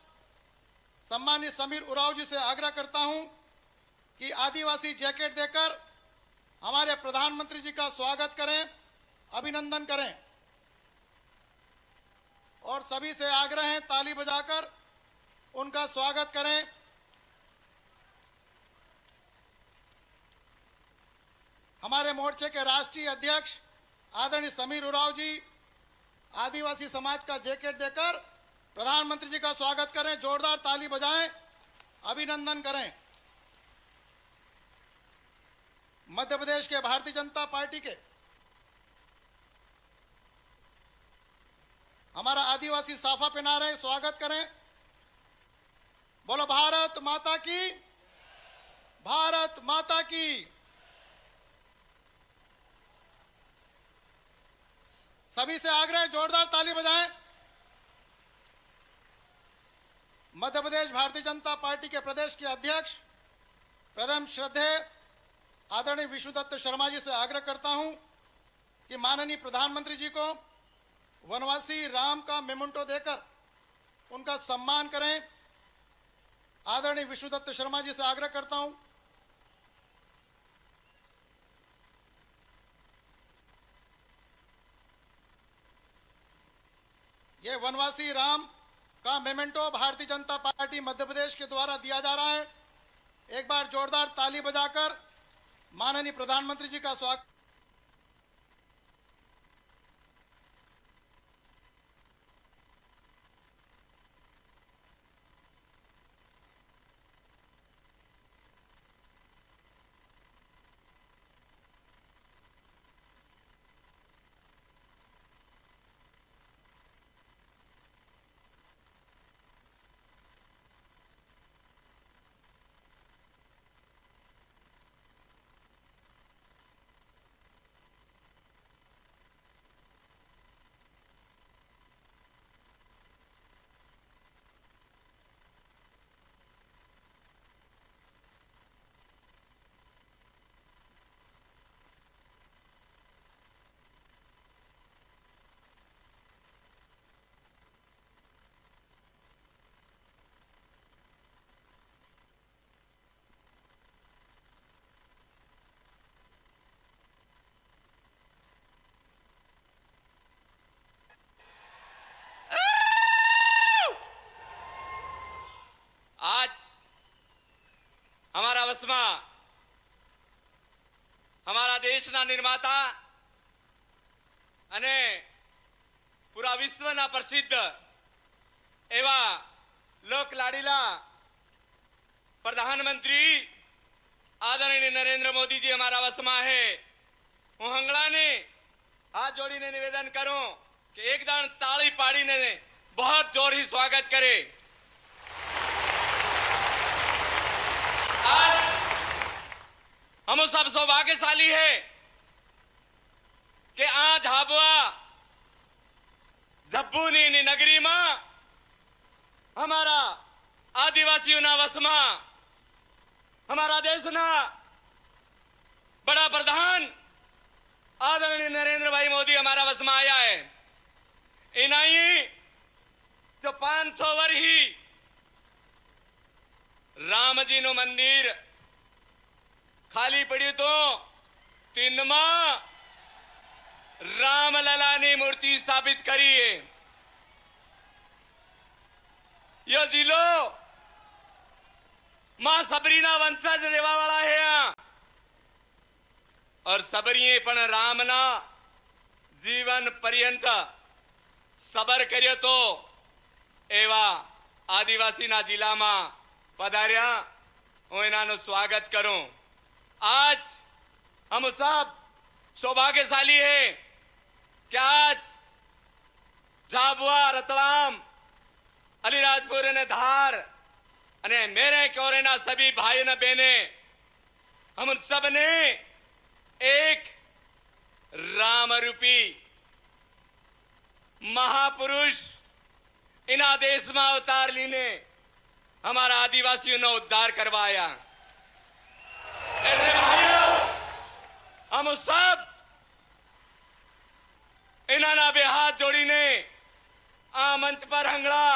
सम्मानित समीर उरांव जी से आग्रह करता हूं कि आदिवासी जैकेट देकर हमारे प्रधानमंत्री जी का स्वागत करें, अभिनंदन करें। और सभी से आग्रह है, ताली बजाकर उनका स्वागत करें। हमारे मोर्चे के राष्ट्रीय अध्यक्ष आदरणीय समीर उरांव जी आदिवासी समाज का जैकेट देकर प्रधानमंत्री जी का स्वागत करें। जोरदार ताली बजाएं, अभिनंदन करें। मध्य प्रदेश के भारतीय जनता पार्टी के हमारा आदिवासी साफा पहना रहे, स्वागत करें। बोलो भारत माता की, भारत माता की। सभी से आग्रह, जोरदार ताली बजाएं। मध्य प्रदेश भारतीय जनता पार्टी के प्रदेश के अध्यक्ष प्रथम श्रद्धेय आदरणीय विष्णुदत्त शर्मा जी से आग्रह करता हूं कि माननीय प्रधानमंत्री जी को वनवासी राम का मेमेंटो देकर उनका सम्मान करें। आदरणीय विष्णुदत्त शर्मा जी से आग्रह करता हूं। ये वनवासी राम का मेमेंटो भारतीय जनता पार्टी मध्य प्रदेश के द्वारा दिया जा रहा है। एक बार जोरदार ताली बजाकर माननीय प्रधानमंत्री जी का स्वागत। आज हमारा वसमा, हमारा देशना निर्माता અને પૂરા વિશ્વના પ્રસિદ્ધ એવા લોકલાડીલા પ્રધાનમંત્રી આદરણીય નરેન્દ્ર મોદીજી हमारा वसमा है। હું હંગળાને હાથ જોડીને નિવેદન કરું કે એક દાણ તાળી પાડીને बहुत जोर ही स्वागत करे। आज हम सब सौभाग्यशाली है कि आज झाबुआ जब्बूनी नगरी में हमारा आदिवासियों ना वसमा, हमारा देश ना बड़ा प्रधान आदरणीय नरेंद्र भाई मोदी हमारा वसमा आया है। इनाई जो 500 वर्ष ही राम जी नो मंदिर खाली पड़ी तो 3 माह रामलला ने मूर्ति स्थापित करी है। यह जिलो मां सबरीना वंशज रेवा वाला है यहाँ और सबरीए पण रामना जीवन पर्यंत सबर कर्यो तो एवा आदिवासी ना जिला में पधार्या। हूँ एनानु स्वागत करूं। आज हम सब सौभाग्यशाली है कि आज झाबुआ, रतलाम, अलीराजपुर ने धार अने मेरे कोरेना सभी भाई न बहने हम उन सब ने एक राम रूपी महापुरुष इना देश में अवतार लीने हमारा आदिवासियों ने उद्धार करवाया। हम सब इन्हाना बे हाथ जोड़ी ने आ मंच पर हंगड़ा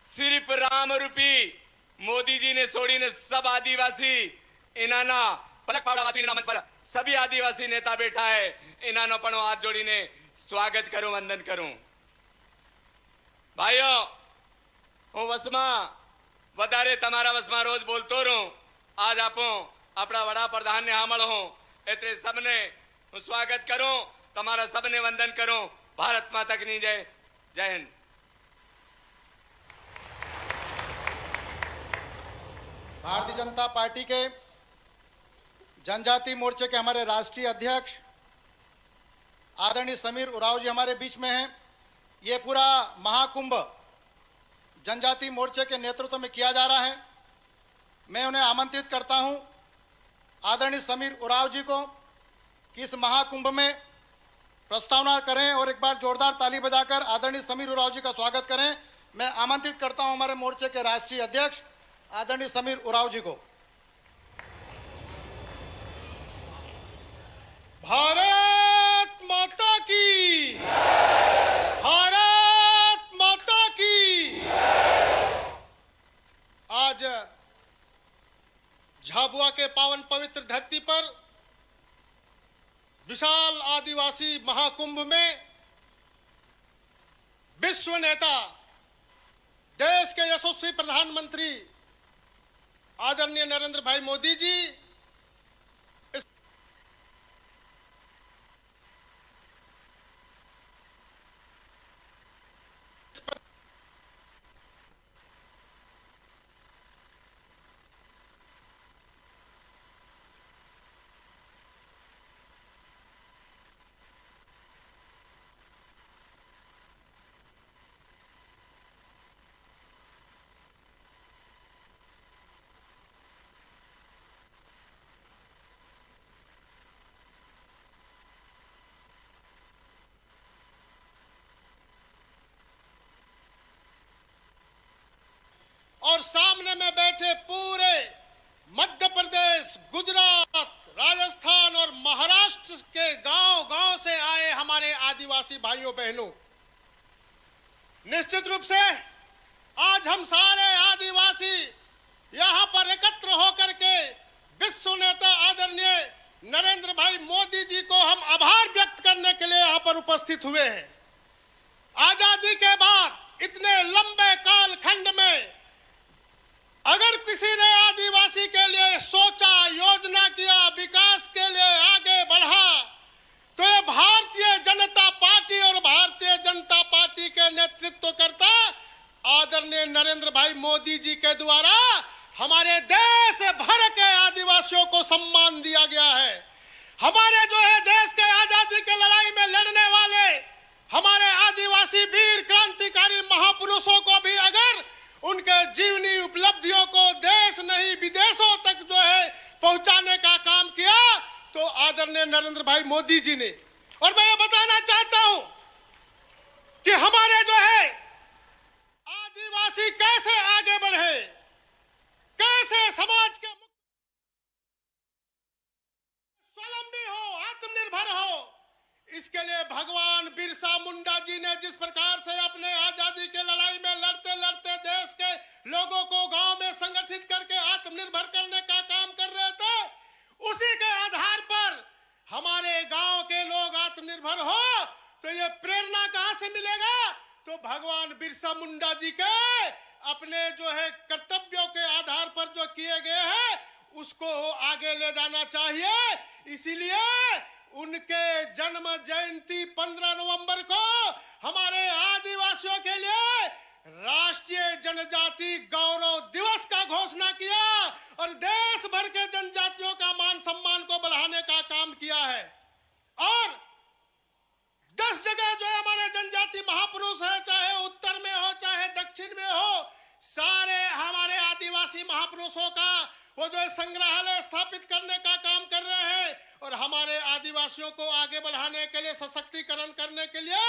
सिर्फ राम रूपी मोदी जी ने छोड़ी ने सब आदिवासी इन्हाना पलक पावड़ा मंच पर सभी आदिवासी नेता बैठा है। इन्हानो पण हाथ जोड़ी ने स्वागत करूं, वंदन करूं। भाइयों, हूँ वसमा वधारे तमारा वसमा रोज बोलतो रहूं। आज आपो अपना वड़ा प्रधान ने हामल हो एतरे सबने हूँ स्वागत करूं, तमारा सबने वंदन करूं। भारत माता की जय। जय हिंद। भारतीय जनता पार्टी के जनजाति मोर्चे के हमारे राष्ट्रीय अध्यक्ष आदरणीय समीर उरांव जी हमारे बीच में हैं। ये पूरा महाकुंभ जनजाति मोर्चे के नेतृत्व में किया जा रहा है। मैं उन्हें आमंत्रित करता हूं, आदरणीय समीर उरांव जी को, कि इस महाकुंभ में प्रस्तावना करें और एक बार जोरदार ताली बजाकर आदरणीय समीर उरांव जी का स्वागत करें। मैं आमंत्रित करता हूं हमारे मोर्चे के राष्ट्रीय अध्यक्ष आदरणीय समीर उरांव जी को। भारत माता की, भारत माता की। आज झाबुआ के पावन पवित्र धरती पर विशाल आदिवासी महाकुंभ में विश्व नेता, देश के यशस्वी प्रधानमंत्री आदरणीय नरेंद्र भाई मोदी जी और सामने में बैठे पूरे मध्य प्रदेश, गुजरात, राजस्थान और महाराष्ट्र के गांव-गांव से आए हमारे आदिवासी भाइयों बहनों, निश्चित रूप से आज हम सारे आदिवासी यहां पर एकत्र होकर के विश्व नेता आदरणीय नरेंद्र भाई मोदी जी को हम आभार व्यक्त करने के लिए यहां पर उपस्थित हुए हैं। आजादी के बाद इतने लंबे कालखंड में अगर किसी ने आदिवासी के लिए सोचा, योजना किया, विकास के लिए आगे बढ़ा, तो ये भारतीय जनता पार्टी और भारतीय जनता पार्टी के नेतृत्व करता आदरणीय नरेंद्र भाई मोदी जी के द्वारा हमारे देश भर के आदिवासियों को सम्मान दिया गया है। हमारे जो है देश के आजादी के लड़ाई में लड़ने वाले हमारे आदिवासी वीर क्रांतिकारी महापुरुषों को भी अगर उनके जीवनी उपलब्धियों को देश नहीं विदेशों तक जो है पहुंचाने का काम किया तो आदरणीय नरेंद्र भाई मोदी जी ने। और मैं ये बताना चाहता हूं कि हमारे जो है आदिवासी कैसे आगे बढ़े, कैसे समाज के स्वावलंबी हो, आत्मनिर्भर हो, इसके लिए भगवान बिरसा मुंडा जी ने जिस प्रकार से अपने आजादी के लड़ाई में लड़ते लड़ते देश के लोगों को गांव में संगठित करके आत्मनिर्भर करने का काम कर रहे थे, उसी के आधार पर हमारे गांव के लोग आत्मनिर्भर हो तो ये प्रेरणा कहां से मिलेगा? तो भगवान बिरसा मुंडा जी के अपने जो है कर्तव्यों के आधार पर जो किए गए हैं उसको आगे ले जाना चाहिए। इसीलिए उनके जन्म जयंती 15 नवंबर को हमारे आदिवासियों के लिए राष्ट्रीय जनजाति गौरव दिवस का घोषणा किया और देश भर के जनजातियों का मान सम्मान को बढ़ाने का काम किया है। और 10 जगह जो है हमारे जनजाति महापुरुष है, चाहे उत्तर में हो चाहे दक्षिण में हो, सारे हमारे आदिवासी महापुरुषों का वो जो है संग्रहालय स्थापित करने का काम कर रहे हैं और हमारे आदिवासियों को आगे बढ़ाने के लिए, सशक्तिकरण करने के लिए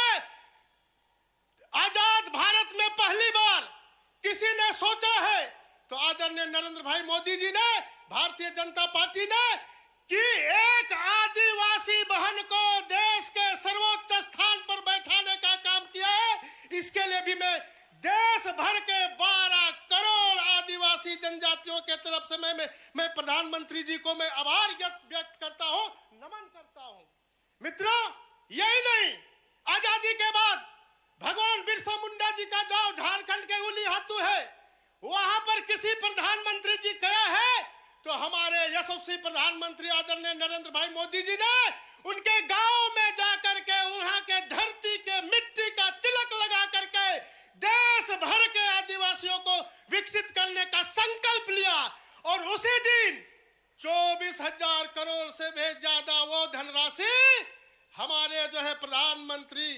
आजाद भारत में पहली बार किसी ने सोचा है तो आदरणीय नरेंद्र भाई मोदी जी ने, भारतीय जनता पार्टी ने, कि एक आदिवासी बहन को देश के सर्वोच्च स्थान पर बैठाने का काम किया है। इसके लिए भी मैं देश भर के 12 करोड़ आदिवासी जनजातियों के तरफ से मैं प्रधानमंत्री जी को मैं आभार व्यक्त करता हूं, नमन करता हूं। मित्रों, यही नहीं, आजादी के बाद भगवान बिरसा मुंडा जी का गांव झारखंड के उली हातू है, वहां पर किसी प्रधानमंत्री जी गया है तो हमारे यशस्वी प्रधानमंत्री आदरणीय नरेंद्र भाई मोदी जी ने उनके गांव में जाकर के वहां के धरती के मिट्टी का तिलक लगा करके देश भर के आदिवासियों को विकसित करने का संकल्प लिया और उसी दिन 24,000 करोड़ से भी ज्यादा वो धनराशि हमारे जो है प्रधानमंत्री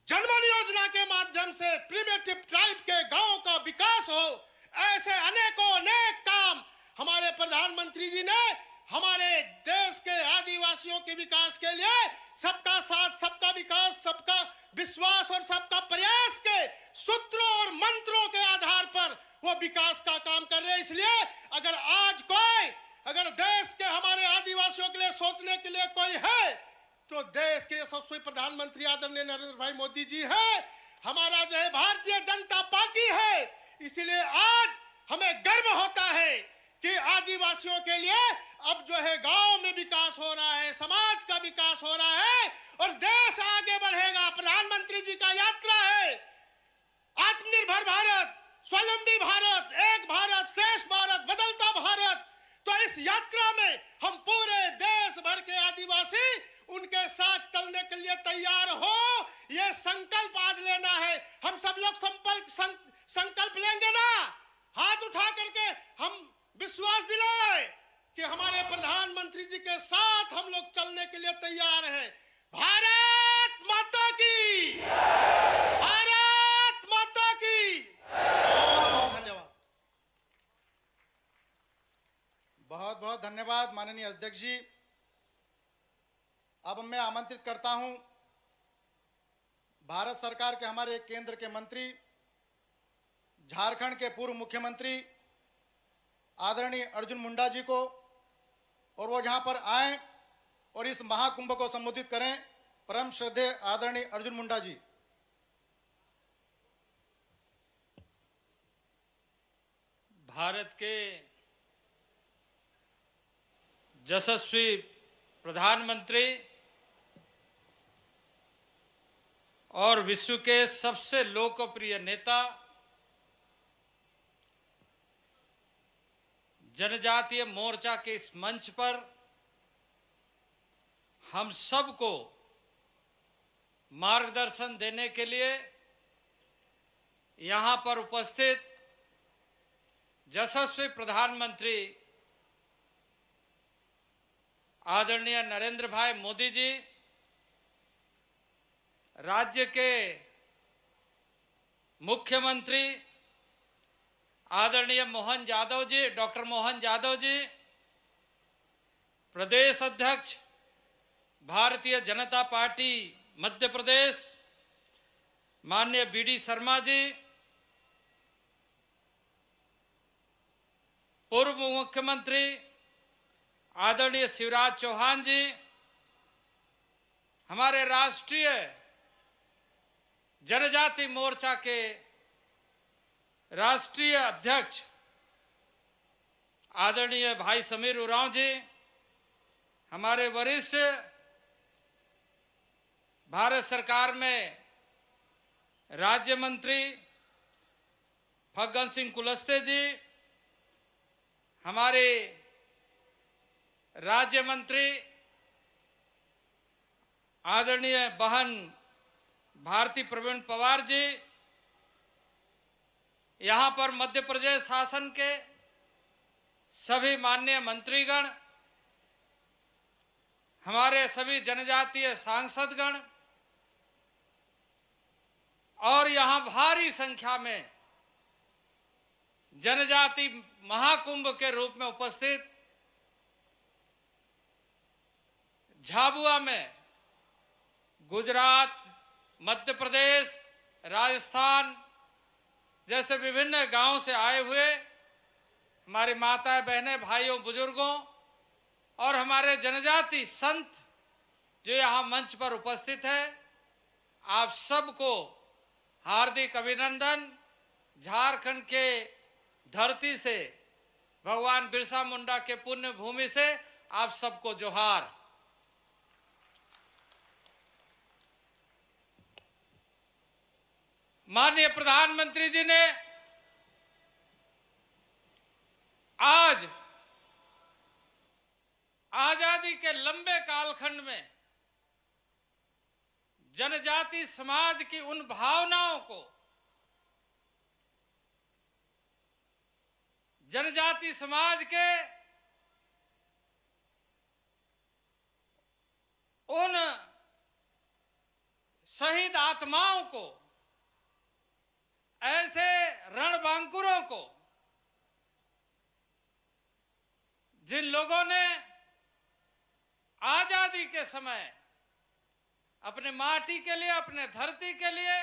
जनधन योजना के माध्यम से प्रिमिटिव ट्राइब के गांवों का विकास हो, ऐसे अनेकों अनेक काम हमारे प्रधानमंत्री जी ने हमारे देश के आदिवासियों के विकास के लिए सबका साथ, सबका विकास, सबका विश्वास और सबका प्रयास के सूत्रों और मंत्रों के आधार पर वो विकास का काम कर रहे हैं। इसलिए अगर आज अगर देश के हमारे आदिवासियों के लिए सोचने के लिए कोई है तो देश के यशस्वी प्रधानमंत्री आदरणीय नरेंद्र भाई मोदी जी है, हमारा जो है भारतीय जनता पार्टी है। इसीलिए आज हमें गर्व होता है कि आदिवासियों के लिए अब जो है गांव में विकास हो रहा है, समाज का विकास हो रहा है और देश आगे बढ़ेगा। प्रधानमंत्री जी का यात्रा है आत्मनिर्भर भारत, स्वावलंबी भारत, एक भारत श्रेष्ठ भारत, बदलता भारत। तो इस यात्रा में हम पूरे देश भर के आदिवासी उनके साथ चलने के लिए तैयार हो, ये संकल्प आज लेना है। हम सब लोग संकल्प लेंगे ना, हाथ उठा करके हम विश्वास दिलाए कि हमारे प्रधानमंत्री जी के साथ हम लोग चलने के लिए तैयार हैं। भारत माता की, भारत माता की। बहुत बहुत धन्यवाद, बहुत बहुत धन्यवाद माननीय अध्यक्ष जी। अब मैं आमंत्रित करता हूं भारत सरकार के हमारे केंद्र के मंत्री, झारखंड के पूर्व मुख्यमंत्री आदरणीय अर्जुन मुंडा जी को, और वो यहाँ पर आए और इस महाकुंभ को संबोधित करें। परम श्रद्धेय आदरणीय अर्जुन मुंडा जी। भारत के यशस्वी प्रधानमंत्री और विश्व के सबसे लोकप्रिय नेता, जनजातीय मोर्चा के इस मंच पर हम सबको मार्गदर्शन देने के लिए यहाँ पर उपस्थित यशस्वी प्रधानमंत्री आदरणीय नरेंद्र भाई मोदी जी, राज्य के मुख्यमंत्री आदरणीय मोहन यादव जी, डॉक्टर मोहन यादव जी, प्रदेश अध्यक्ष भारतीय जनता पार्टी मध्य प्रदेश माननीय बीडी शर्मा जी, पूर्व मुख्यमंत्री आदरणीय शिवराज चौहान जी, हमारे राष्ट्रीय जनजाति मोर्चा के राष्ट्रीय अध्यक्ष आदरणीय भाई समीर उरांव जी, हमारे वरिष्ठ भारत सरकार में राज्य मंत्री फग्गन सिंह कुलस्ते जी, हमारे राज्य मंत्री आदरणीय बहन भारती प्रवीण पवार जी, यहाँ पर मध्य प्रदेश शासन के सभी माननीय मंत्रीगण, हमारे सभी जनजातीय सांसदगण और यहाँ भारी संख्या में जनजाति महाकुंभ के रूप में उपस्थित झाबुआ में गुजरात, मध्य प्रदेश, राजस्थान जैसे विभिन्न गांवों से आए हुए हमारी माताएं, बहनें, भाइयों, बुजुर्गों और हमारे जनजाति संत जो यहाँ मंच पर उपस्थित है, आप सबको हार्दिक अभिनंदन। झारखंड के धरती से, भगवान बिरसा मुंडा के पुण्य भूमि से आप सबको जोहार। माननीय प्रधानमंत्री जी ने आज आजादी के लंबे कालखंड में जनजाति समाज की उन भावनाओं को, जनजाति समाज के उन शहीद आत्माओं को, ऐसे रणबांकुरों को, जिन लोगों ने आजादी के समय अपने माटी के लिए, अपने धरती के लिए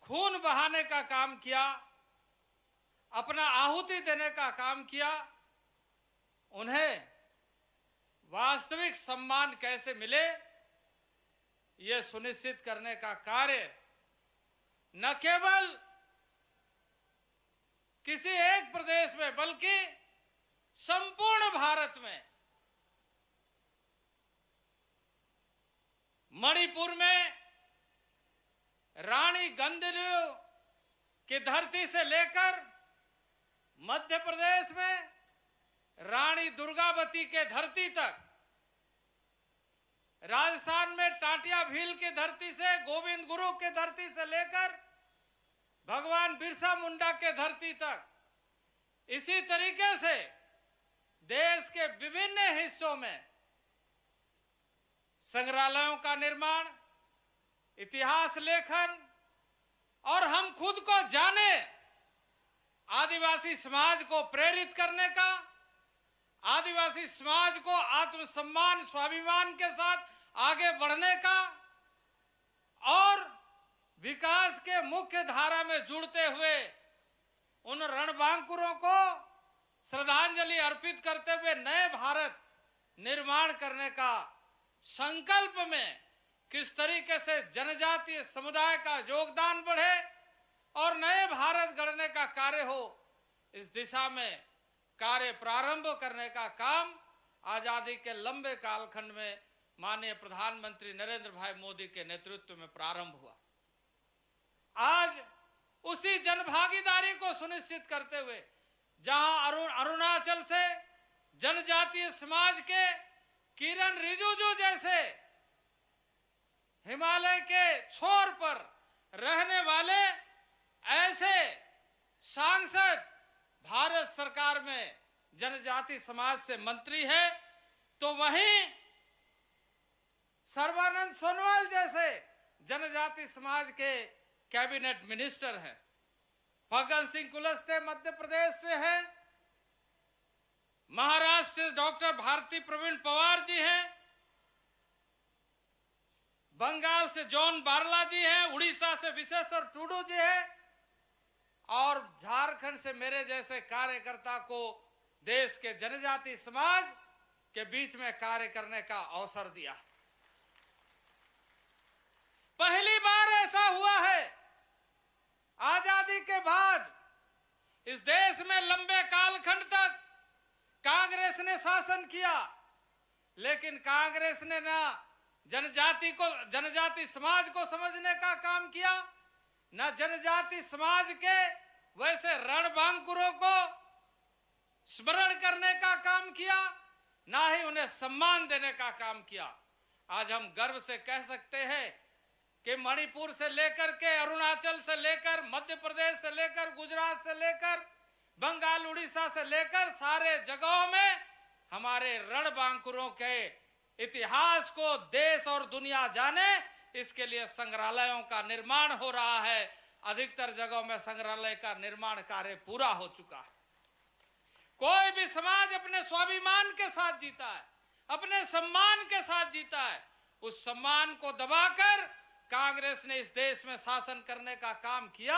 खून बहाने का काम किया, अपना आहुति देने का काम किया, उन्हें वास्तविक सम्मान कैसे मिले, ये सुनिश्चित करने का कार्य न केवल किसी एक प्रदेश में बल्कि संपूर्ण भारत में, मणिपुर में रानी गंगदेव की धरती से लेकर मध्य प्रदेश में रानी दुर्गावती के धरती तक, राजस्थान में टाटिया भील की धरती से गोविंद गुरु की धरती से लेकर भगवान बिरसा मुंडा के धरती तक, इसी तरीके से देश के विभिन्न हिस्सों में संग्रहालयों का निर्माण, इतिहास लेखन और हम खुद को जाने, आदिवासी समाज को प्रेरित करने का, आदिवासी समाज को आत्मसम्मान, स्वाभिमान के साथ आगे बढ़ने का और विकास के मुख्य धारा में जुड़ते हुए उन रणबांकुरों को श्रद्धांजलि अर्पित करते हुए नए भारत निर्माण करने का संकल्प में किस तरीके से जनजातीय समुदाय का योगदान बढ़े और नए भारत गढ़ने का कार्य हो, इस दिशा में कार्य प्रारंभ करने का काम आजादी के लंबे कालखंड में माननीय प्रधानमंत्री नरेंद्र भाई मोदी के नेतृत्व में प्रारंभ हुआ। आज उसी जनभागीदारी को सुनिश्चित करते हुए जहां अरुणाचल से जनजातीय समाज के किरण रिजिजू जैसे हिमालय के छोर पर रहने वाले ऐसे सांसद भारत सरकार में जनजाति समाज से मंत्री है, तो वहीं सर्बानंद सोनोवाल जैसे जनजाति समाज के कैबिनेट मिनिस्टर हैं। फग्गन सिंह कुलस्ते मध्य प्रदेश से हैं, महाराष्ट्र डॉक्टर भारती प्रवीण पवार जी हैं, बंगाल से जॉन बारला जी हैं, उड़ीसा से विशेश्वर टूडू जी हैं और झारखंड से मेरे जैसे कार्यकर्ता को देश के जनजाति समाज के बीच में कार्य करने का अवसर दिया। पहली बार ऐसा हुआ है आजादी के बाद इस देश में लंबे कालखंड तक कांग्रेस ने शासन किया, लेकिन कांग्रेस ने ना जनजाति समाज को समझने का काम किया, न जनजाति समाज के वैसे रणबांकुरों को स्मरण करने का काम किया, ना ही उन्हें सम्मान देने का काम किया। आज हम गर्व से कह सकते हैं कि मणिपुर से लेकर के अरुणाचल से लेकर मध्य प्रदेश से लेकर गुजरात से लेकर बंगाल उड़ीसा से लेकर सारे जगहों में हमारे रणबांकुरों के इतिहास को देश और दुनिया जाने, इसके लिए संग्रहालयों का निर्माण हो रहा है। अधिकतर जगहों में संग्रहालय का निर्माण कार्य पूरा हो चुका है। कोई भी समाज अपने स्वाभिमान के साथ जीता है, अपने सम्मान के साथ जीता है। उस सम्मान को दबाकर कांग्रेस ने इस देश में शासन करने का काम किया।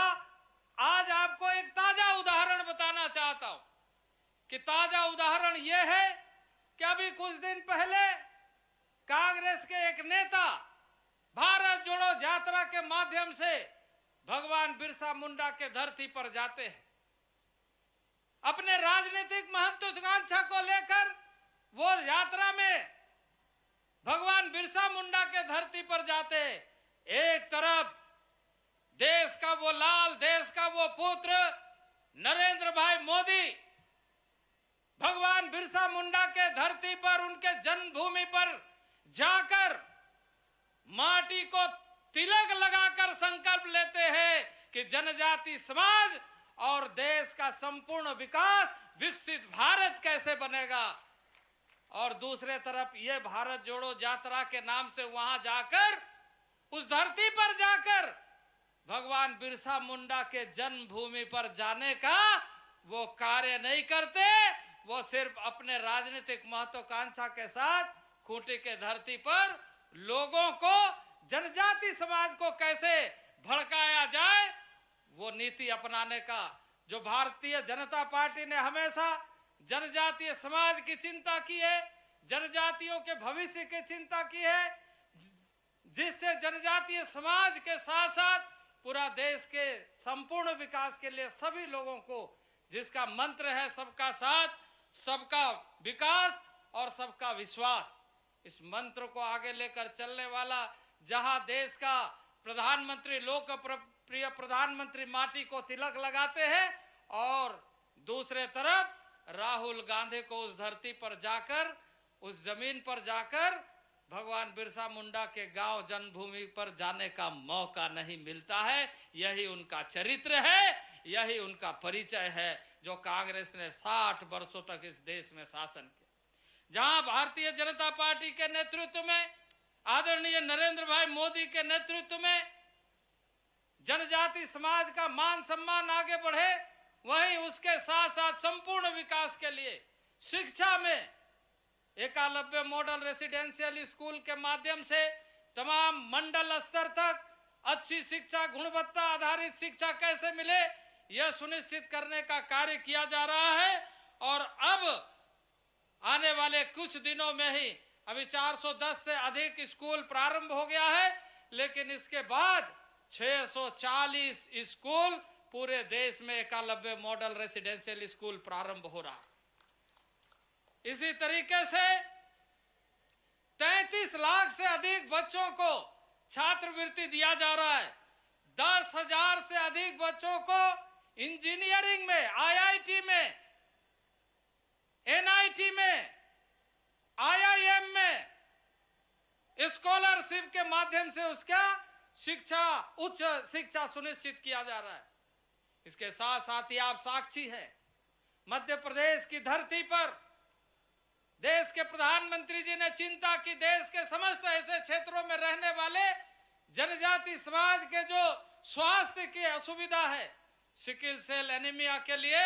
आज आपको एक ताजा उदाहरण बताना चाहता हूं कि ताजा उदाहरण यह है कि अभी कुछ दिन पहले कांग्रेस के एक नेता भारत जोड़ो यात्रा के माध्यम से भगवान बिरसा मुंडा के धरती पर जाते हैं। अपने राजनीतिक महत्वाकांक्षा को लेकर वो यात्रा में भगवान बिरसा मुंडा के धरती पर जाते हैं। एक तरफ देश का वो लाल, देश का वो पुत्र नरेंद्र भाई मोदी भगवान बिरसा मुंडा के धरती पर, उनके जन्मभूमि पर जाकर माटी को तिलक लगाकर संकल्प लेते हैं कि जनजाति समाज और देश का संपूर्ण विकास, विकसित भारत कैसे बनेगा। और दूसरे तरफ ये भारत जोड़ो यात्रा के नाम से वहां जाकर उस धरती पर जाकर भगवान बिरसा मुंडा के जन्मभूमि पर जाने का वो कार्य नहीं करते। वो सिर्फ अपने राजनीतिक महत्वाकांक्षा के साथ खूंटी के धरती पर लोगों को, जनजाति समाज को कैसे भड़काया जाए, वो नीति अपनाने का जो भारतीय जनता पार्टी ने हमेशा जनजातीय समाज की चिंता की है, जनजातियों के भविष्य की चिंता की है, जिससे जनजातीय समाज के साथ साथ पूरा देश के संपूर्ण विकास के लिए सभी लोगों को, जिसका मंत्र है सबका साथ, सबका विकास और सबका विश्वास, इस मंत्र को आगे लेकर चलने वाला, जहां देश का प्रधानमंत्री, लोकप्रिय प्रधानमंत्री माटी को तिलक लगाते हैं और दूसरे तरफ राहुल गांधी को उस धरती पर जाकर, उस जमीन पर जाकर भगवान बिरसा मुंडा के गांव जन्मभूमि पर जाने का मौका नहीं मिलता है। यही उनका चरित्र है, यही उनका परिचय है जो कांग्रेस ने 60 वर्षों तक इस देश में शासन किया। जहां भारतीय जनता पार्टी के नेतृत्व में, आदरणीय नरेंद्र भाई मोदी के नेतृत्व में जनजाति समाज का मान सम्मान आगे बढ़े, वहीं उसके साथ साथ संपूर्ण विकास के लिए शिक्षा में एकलव्य मॉडल रेसिडेंशियल स्कूल के माध्यम से तमाम मंडल स्तर तक अच्छी शिक्षा, गुणवत्ता आधारित शिक्षा कैसे मिले, यह सुनिश्चित करने का कार्य किया जा रहा है। और अब आने वाले कुछ दिनों में ही अभी 410 से अधिक स्कूल प्रारंभ हो गया है, लेकिन इसके बाद 640 स्कूल पूरे देश में एकलव्य मॉडल रेसिडेंशियल स्कूल प्रारंभ हो रहा है। इसी तरीके से 33 लाख से अधिक बच्चों को छात्रवृत्ति दिया जा रहा है। 10,000 से अधिक बच्चों को इंजीनियरिंग में, आईआईटी में, एनआईटी में, आईआईएम में स्कॉलरशिप के माध्यम से उसका शिक्षा, उच्च शिक्षा सुनिश्चित किया जा रहा है। इसके साथ साथ ही आप साक्षी हैं, मध्य प्रदेश की धरती पर देश के प्रधानमंत्री जी ने चिंता की, देश के समस्त ऐसे क्षेत्रों में रहने वाले जनजाति समाज के जो स्वास्थ्य की असुविधा है, सिकिल सेल एनीमिया के लिए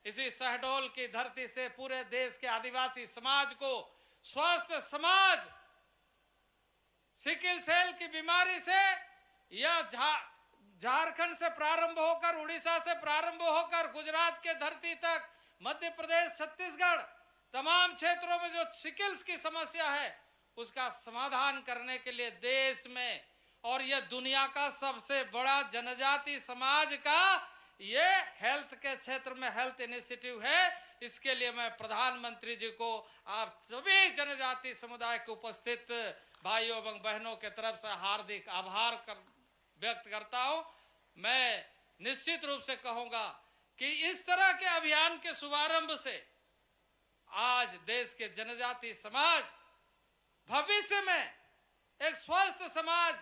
इसी शहडोल की धरती से पूरे देश के आदिवासी समाज को स्वास्थ्य समाज, सिकिल सेल की बीमारी से यह झारखंड से प्रारंभ होकर, उड़ीसा से प्रारंभ होकर गुजरात के धरती तक, मध्य प्रदेश, छत्तीसगढ़, तमाम क्षेत्रों में जो सिकिल्स की समस्या है उसका समाधान करने के लिए देश में, और यह दुनिया का सबसे बड़ा जनजाति समाज का ये हेल्थ के क्षेत्र में हेल्थ इनिशिएटिव है। इसके लिए मैं प्रधानमंत्री जी को, आप सभी जनजाति समुदाय के उपस्थित भाइयों एवं बहनों के तरफ से हार्दिक आभार व्यक्त करता हूं। मैं निश्चित रूप से कहूंगा कि इस तरह के अभियान के शुभारंभ से आज देश के जनजाति समाज भविष्य में एक स्वस्थ समाज,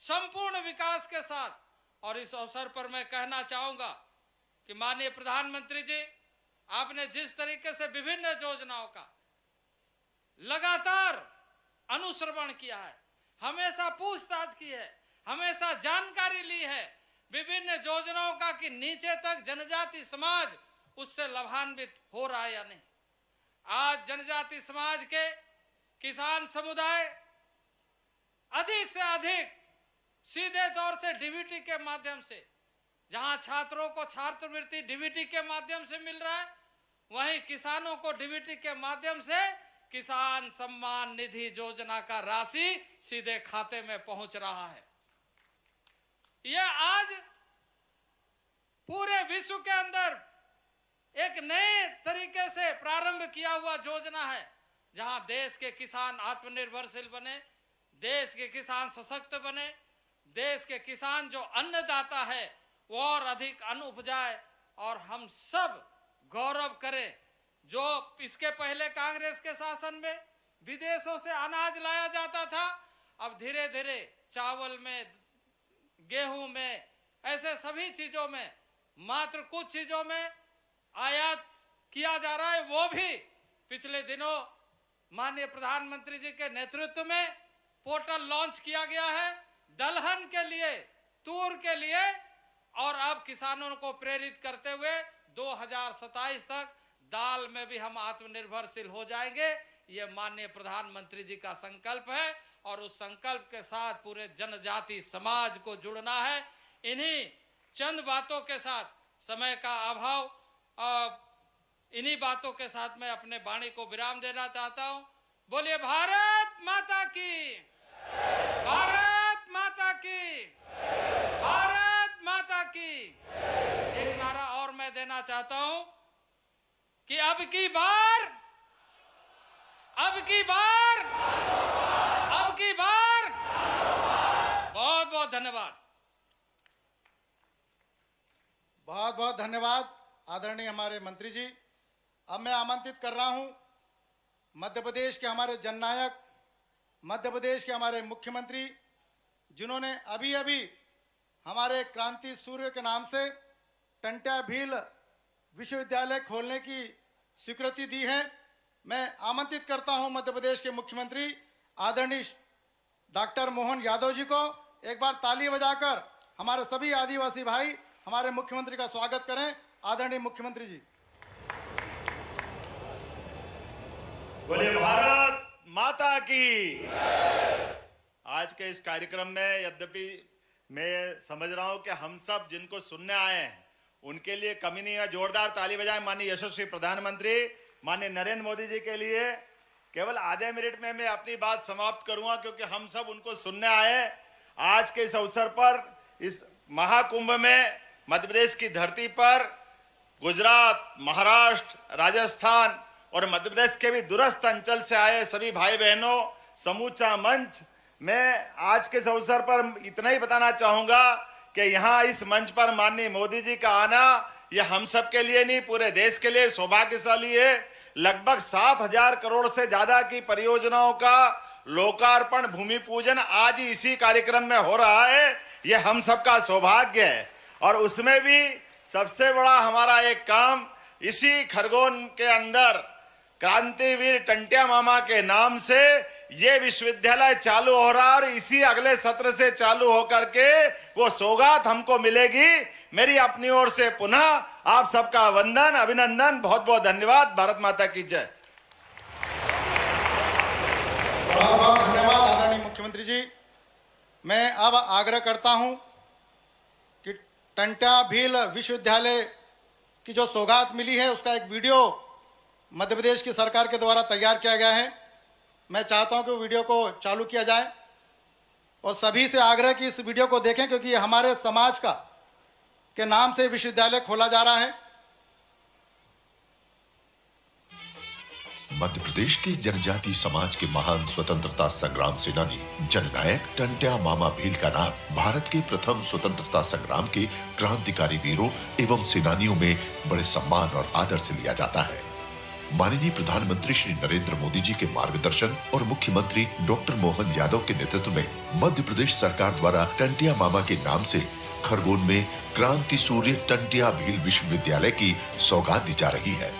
संपूर्ण विकास के साथ, और इस अवसर पर मैं कहना चाहूंगा कि माननीय प्रधानमंत्री जी, आपने जिस तरीके से विभिन्न योजनाओं का लगातार अनुश्रवण किया है, हमेशा पूछताछ की है, हमेशा जानकारी ली है विभिन्न योजनाओं का कि नीचे तक जनजाति समाज उससे लाभान्वित हो रहा है या नहीं। आज जनजाति समाज के किसान समुदाय अधिक से अधिक सीधे तौर से डीबीटी के माध्यम से, जहां छात्रों को छात्रवृत्ति डीबीटी के माध्यम से मिल रहा है, वहीं किसानों को डीबीटी के माध्यम से किसान सम्मान निधि योजना का राशि सीधे खाते में पहुंच रहा है। यह आज पूरे विश्व के अंदर एक नए तरीके से प्रारंभ किया हुआ योजना है, जहां देश के किसान आत्मनिर्भरशील बने, देश के किसान सशक्त बने, देश के किसान जो अन्नदाता है वो और अधिक अन्न उपजाए और हम सब गौरव करें। जो इसके पहले कांग्रेस के शासन में विदेशों से अनाज लाया जाता था, अब धीरे धीरे चावल में, गेहूं में, ऐसे सभी चीजों में, मात्र कुछ चीजों में आयात किया जा रहा है। वो भी पिछले दिनों माननीय प्रधानमंत्री जी के नेतृत्व में पोर्टल लॉन्च किया गया है, दलहन के लिए, तूर के लिए, और अब किसानों को प्रेरित करते हुए 2027 तक दाल में भी हम आत्मनिर्भरशील हो जाएंगे। ये माननीय प्रधानमंत्री जी का संकल्प है और उस संकल्प के साथ पूरे जनजाति समाज को जुड़ना है। इन्हीं चंद बातों के साथ, समय का अभाव, इन्हीं बातों के साथ मैं अपने वाणी को विराम देना चाहता हूं। बोलिए भारत माता की, भारत माता की, भारत माता की। एक नारा और मैं देना चाहता हूं कि अब की बार, अब की बार, अब की बार। बहुत बहुत धन्यवाद। बहुत बहुत धन्यवाद आदरणीय हमारे मंत्री जी। अब मैं आमंत्रित कर रहा हूं मध्य प्रदेश के हमारे जननायक, मध्य प्रदेश के हमारे मुख्यमंत्री, जिन्होंने अभी अभी हमारे क्रांति सूर्य के नाम से टंट्या भील विश्वविद्यालय खोलने की स्वीकृति दी है। मैं आमंत्रित करता हूं मध्य प्रदेश के मुख्यमंत्री आदरणीय डॉक्टर मोहन यादव जी को। एक बार ताली बजाकर हमारे सभी आदिवासी भाई हमारे मुख्यमंत्री का स्वागत करें। आदरणीय मुख्यमंत्री जी। बोले भारत माता की। आज के इस कार्यक्रम में यद्यपि मैं समझ रहा हूं कि हम सब जिनको सुनने आए हैं उनके लिए कमी नहीं है। जोरदार ताली बजाएं माननीय यशस्वी प्रधानमंत्री माननीय नरेंद्र मोदी जी के लिए। केवल आधे मिनट में मैं अपनी बात समाप्त करूंगा क्योंकि हम सब उनको सुनने आए। आज के इस अवसर पर, इस महाकुंभ में मध्य प्रदेश की धरती पर गुजरात, महाराष्ट्र, राजस्थान और मध्य प्रदेश के भी दूरस्थ अंचल से आए सभी भाई बहनों, समूचा मंच, मैं आज के इस अवसर पर इतना ही बताना चाहूंगा कि यहाँ इस मंच पर माननीय मोदी जी का आना यह हम सब के लिए नहीं, पूरे देश के लिए सौभाग्यशाली है। लगभग 7,000 करोड़ से ज्यादा की परियोजनाओं का लोकार्पण, भूमि पूजन आज ही इसी कार्यक्रम में हो रहा है। यह हम सबका सौभाग्य है। और उसमें भी सबसे बड़ा हमारा एक काम, इसी खरगोन के अंदर क्रांतिवीर टंट्या मामा के नाम से ये विश्वविद्यालय चालू हो रहा है और इसी अगले सत्र से चालू होकर के वो सौगात हमको मिलेगी। मेरी अपनी ओर से पुनः आप सबका वंदन, अभिनंदन, बहुत बहुत धन्यवाद। भारत माता की जय। बहुत बहुत धन्यवाद आदरणीय मुख्यमंत्री जी। मैं अब आग्रह करता हूं कि टंट्या भील विश्वविद्यालय की जो सौगात मिली है उसका एक वीडियो मध्य प्रदेश की सरकार के द्वारा तैयार किया गया है। मैं चाहता हूं कि वीडियो को चालू किया जाए और सभी से आग्रह कि इस वीडियो को देखें क्योंकि ये हमारे समाज का के नाम से विश्वविद्यालय खोला जा रहा है। मध्य प्रदेश के जनजातीय समाज के महान स्वतंत्रता संग्राम सेनानी जननायक टंट्या मामा भील का नाम भारत के प्रथम स्वतंत्रता संग्राम के क्रांतिकारी वीरों एवं सेनानियों में बड़े सम्मान और आदर से लिया जाता है। माननीय प्रधानमंत्री श्री नरेंद्र मोदी जी के मार्गदर्शन और मुख्यमंत्री डॉक्टर मोहन यादव के नेतृत्व में मध्य प्रदेश सरकार द्वारा टंट्या मामा के नाम से खरगोन में क्रांति सूर्य टंट्या भील विश्वविद्यालय की सौगात दी जा रही है।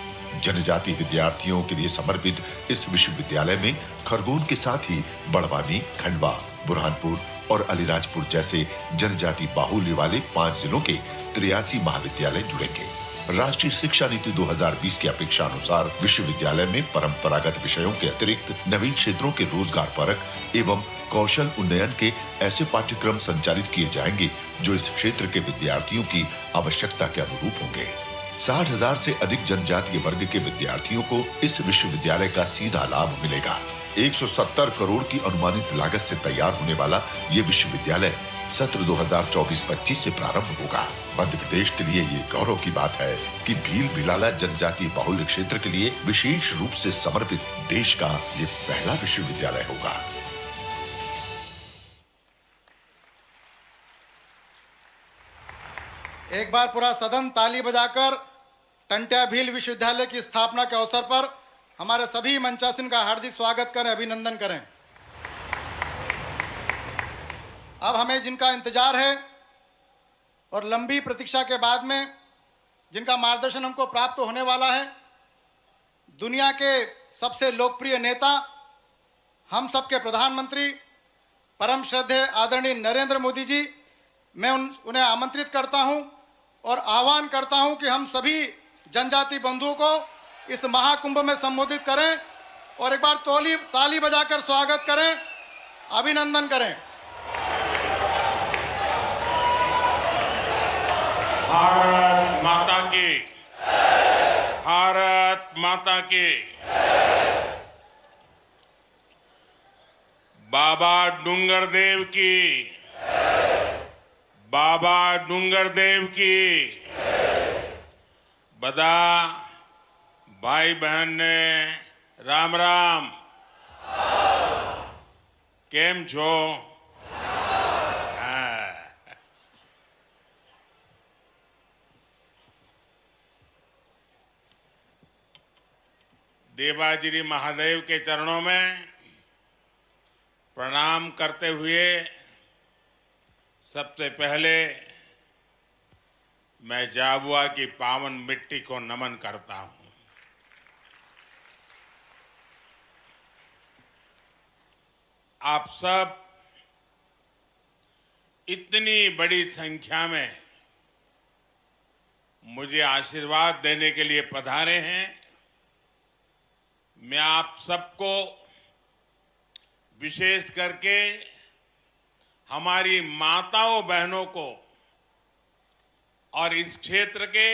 जनजाति विद्यार्थियों के लिए समर्पित इस विश्वविद्यालय में खरगोन के साथ ही बड़वानी, खंडवा, बुरहानपुर और अलीराजपुर जैसे जनजाति बाहुल्य वाले 5 जिलों के 83 महाविद्यालय जुड़ेंगे। राष्ट्रीय शिक्षा नीति 2020 की अपेक्षा अनुसार विश्वविद्यालय में परंपरागत विषयों के अतिरिक्त नवीन क्षेत्रों के रोजगार परक एवं कौशल उन्नयन के ऐसे पाठ्यक्रम संचालित किए जाएंगे जो इस क्षेत्र के विद्यार्थियों की आवश्यकता के अनुरूप होंगे। 60,000 से अधिक जनजातीय वर्ग के विद्यार्थियों को इस विश्वविद्यालय का सीधा लाभ मिलेगा। 170 करोड़ की अनुमानित लागत से तैयार होने वाला ये विश्वविद्यालय सत्र 2024-25 से प्रारंभ होगा। मध्य प्रदेश के लिए ये गौरव की बात है कि भील भिलाला जनजातीय बाहुल्य क्षेत्र के लिए विशेष रूप से समर्पित देश का ये पहला विश्वविद्यालय होगा। एक बार पूरा सदन ताली बजाकर टंट्या भील विश्वविद्यालय की स्थापना के अवसर पर हमारे सभी मंचासीन का हार्दिक स्वागत करें, अभिनंदन करें। अब हमें जिनका इंतजार है और लंबी प्रतीक्षा के बाद में जिनका मार्गदर्शन हमको प्राप्त होने वाला है, दुनिया के सबसे लोकप्रिय नेता, हम सबके प्रधानमंत्री परम श्रद्धेय आदरणीय नरेंद्र मोदी जी, मैं उन्हें आमंत्रित करता हूं और आह्वान करता हूं कि हम सभी जनजाति बंधुओं को इस महाकुंभ में संबोधित करें और एक बार ताली बजाकर स्वागत करें, अभिनंदन करें। भारत माता की, भारत माता की। बाबा डूंगरदेव की, बाबा डूंगरदेव की। बदा भाई बहन ने राम राम, केम छो? देवाजिरी महादेव के चरणों में प्रणाम करते हुए सबसे पहले मैं झाबुआ की पावन मिट्टी को नमन करता हूं। आप सब इतनी बड़ी संख्या में मुझे आशीर्वाद देने के लिए पधारे हैं। मैं आप सबको, विशेष करके हमारी माताओं बहनों को और इस क्षेत्र के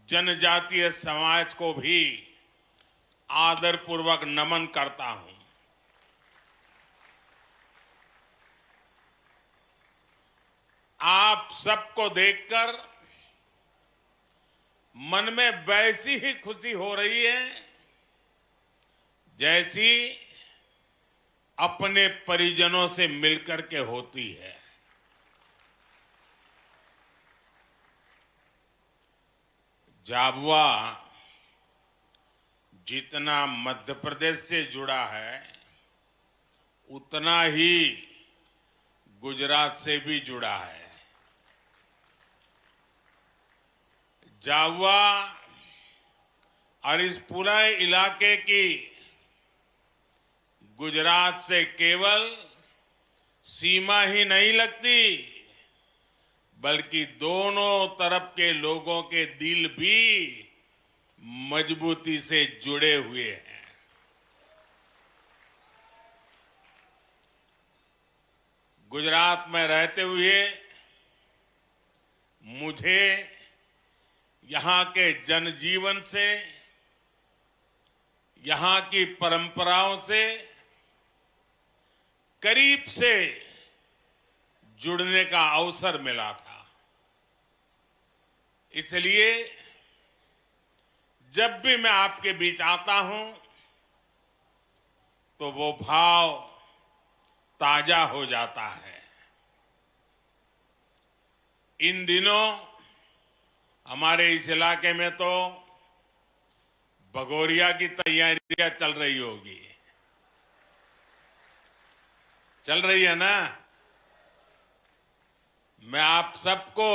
जनजातीय समाज को भी आदरपूर्वक नमन करता हूं। आप सबको देखकर मन में वैसी ही खुशी हो रही है जैसी अपने परिजनों से मिलकर के होती है। झाबुआ जितना मध्य प्रदेश से जुड़ा है उतना ही गुजरात से भी जुड़ा है। झाबुआ और इस पूरे इलाके की गुजरात से केवल सीमा ही नहीं लगती, बल्कि दोनों तरफ के लोगों के दिल भी मजबूती से जुड़े हुए हैं। गुजरात में रहते हुए मुझे यहाँ के जनजीवन से, यहाँ की परंपराओं से करीब से जुड़ने का अवसर मिला था। इसलिए जब भी मैं आपके बीच आता हूं तो वो भाव ताजा हो जाता है। इन दिनों हमारे इस इलाके में तो भगोरिया की तैयारियां चल रही होगी, चल रही है ना? मैं आप सबको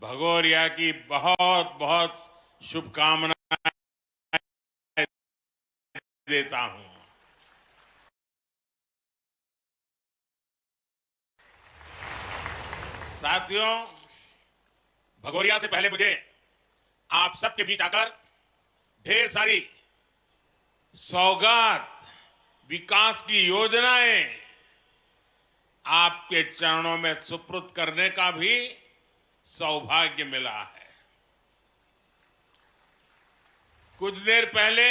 भगोरिया की बहुत बहुत शुभकामनाएं देता हूं। साथियों, भगोरिया से पहले मुझे आप सबके बीच आकर ढेर सारी सौगात, विकास की योजनाएं आपके चरणों में सुपुर्द करने का भी सौभाग्य मिला है। कुछ देर पहले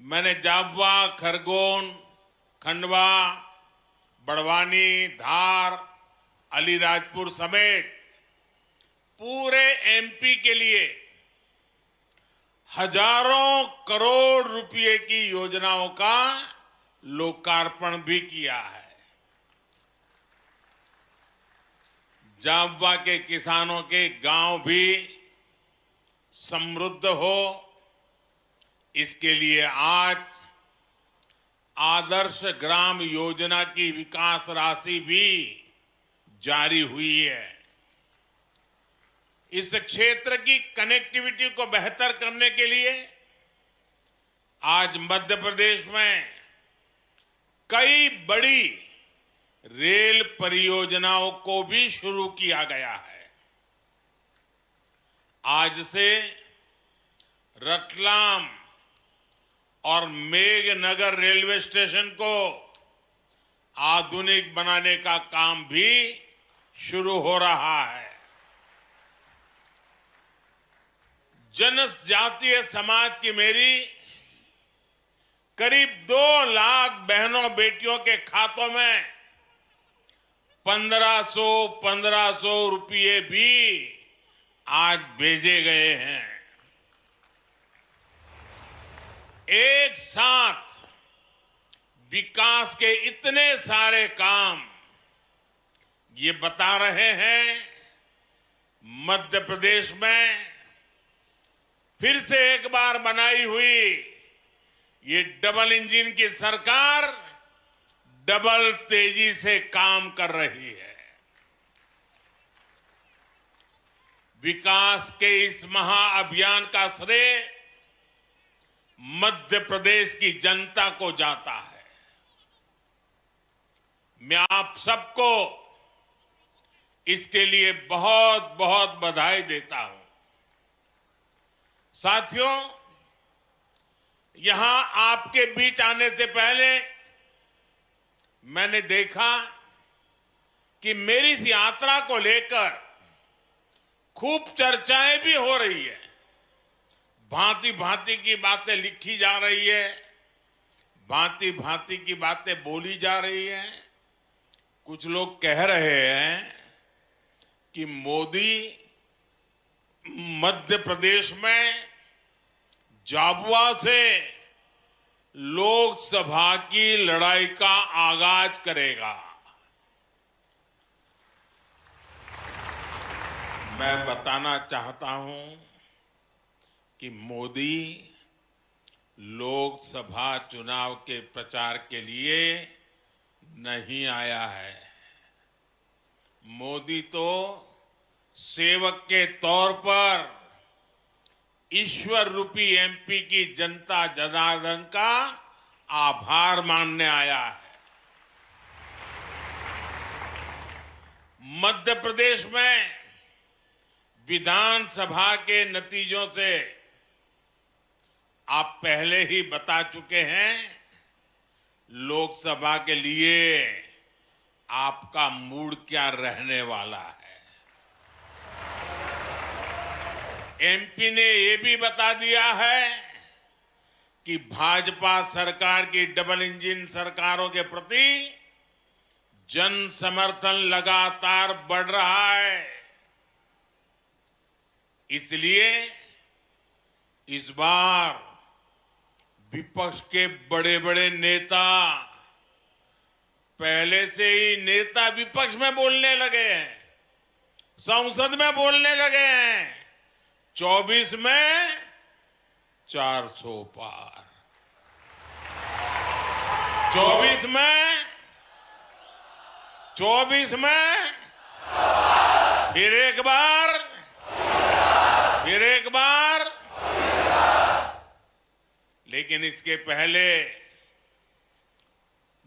मैंने झाबुआ, खरगोन, खंडवा, बड़वानी, धार, अलीराजपुर समेत पूरे एमपी के लिए हजारों करोड़ रुपए की योजनाओं का लोकार्पण भी किया है। झाबुआ के किसानों के गांव भी समृद्ध हो, इसके लिए आज आदर्श ग्राम योजना की विकास राशि भी जारी हुई है। इस क्षेत्र की कनेक्टिविटी को बेहतर करने के लिए आज मध्य प्रदेश में कई बड़ी रेल परियोजनाओं को भी शुरू किया गया है। आज से रतलाम और मेघनगर रेलवे स्टेशन को आधुनिक बनाने का काम भी शुरू हो रहा है। जनजातीय समाज की मेरी करीब 2 लाख बहनों बेटियों के खातों में 1500 रुपये भी आज भेजे गए हैं। एक साथ विकास के इतने सारे काम ये बता रहे हैं मध्य प्रदेश में फिर से एक बार बनाई हुई ये डबल इंजन की सरकार डबल तेजी से काम कर रही है। विकास के इस महाअभियान का श्रेय मध्य प्रदेश की जनता को जाता है। मैं आप सबको इसके लिए बहुत बहुत बधाई देता हूं। साथियों, यहां आपके बीच आने से पहले मैंने देखा कि मेरी इस यात्रा को लेकर खूब चर्चाएं भी हो रही है। भांति भांति की बातें लिखी जा रही है, भांति भांति की बातें बोली जा रही है। कुछ लोग कह रहे हैं कि मोदी मध्य प्रदेश में झाबुआ से लोकसभा की लड़ाई का आगाज करेगा। मैं बताना चाहता हूं कि मोदी लोकसभा चुनाव के प्रचार के लिए नहीं आया है। मोदी तो सेवक के तौर पर ईश्वर रूपी एमपी की जनता जनार्दन का आभार मानने आया है। मध्य प्रदेश में विधानसभा के नतीजों से आप पहले ही बता चुके हैं लोकसभा के लिए आपका मूड क्या रहने वाला है। एमपी ने ये भी बता दिया है कि भाजपा सरकार की डबल इंजन सरकारों के प्रति जन समर्थन लगातार बढ़ रहा है। इसलिए इस बार विपक्ष के बड़े बड़े नेता पहले से ही नेता विपक्ष में बोलने लगे हैं, संसद में बोलने लगे हैं। 24 में 400 पार, 24 में फिर एक बार लेकिन इसके पहले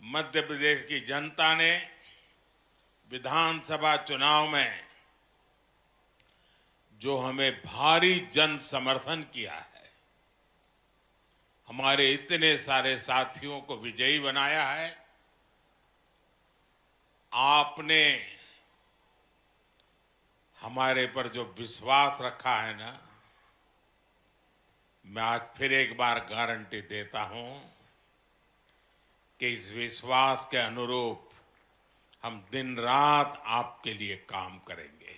मध्य प्रदेश की जनता ने विधानसभा चुनाव में जो हमें भारी जन समर्थन किया है, हमारे इतने सारे साथियों को विजयी बनाया है। आपने हमारे पर जो विश्वास रखा है ना, मैं आज फिर एक बार गारंटी देता हूं कि इस विश्वास के अनुरूप हम दिन रात आपके लिए काम करेंगे।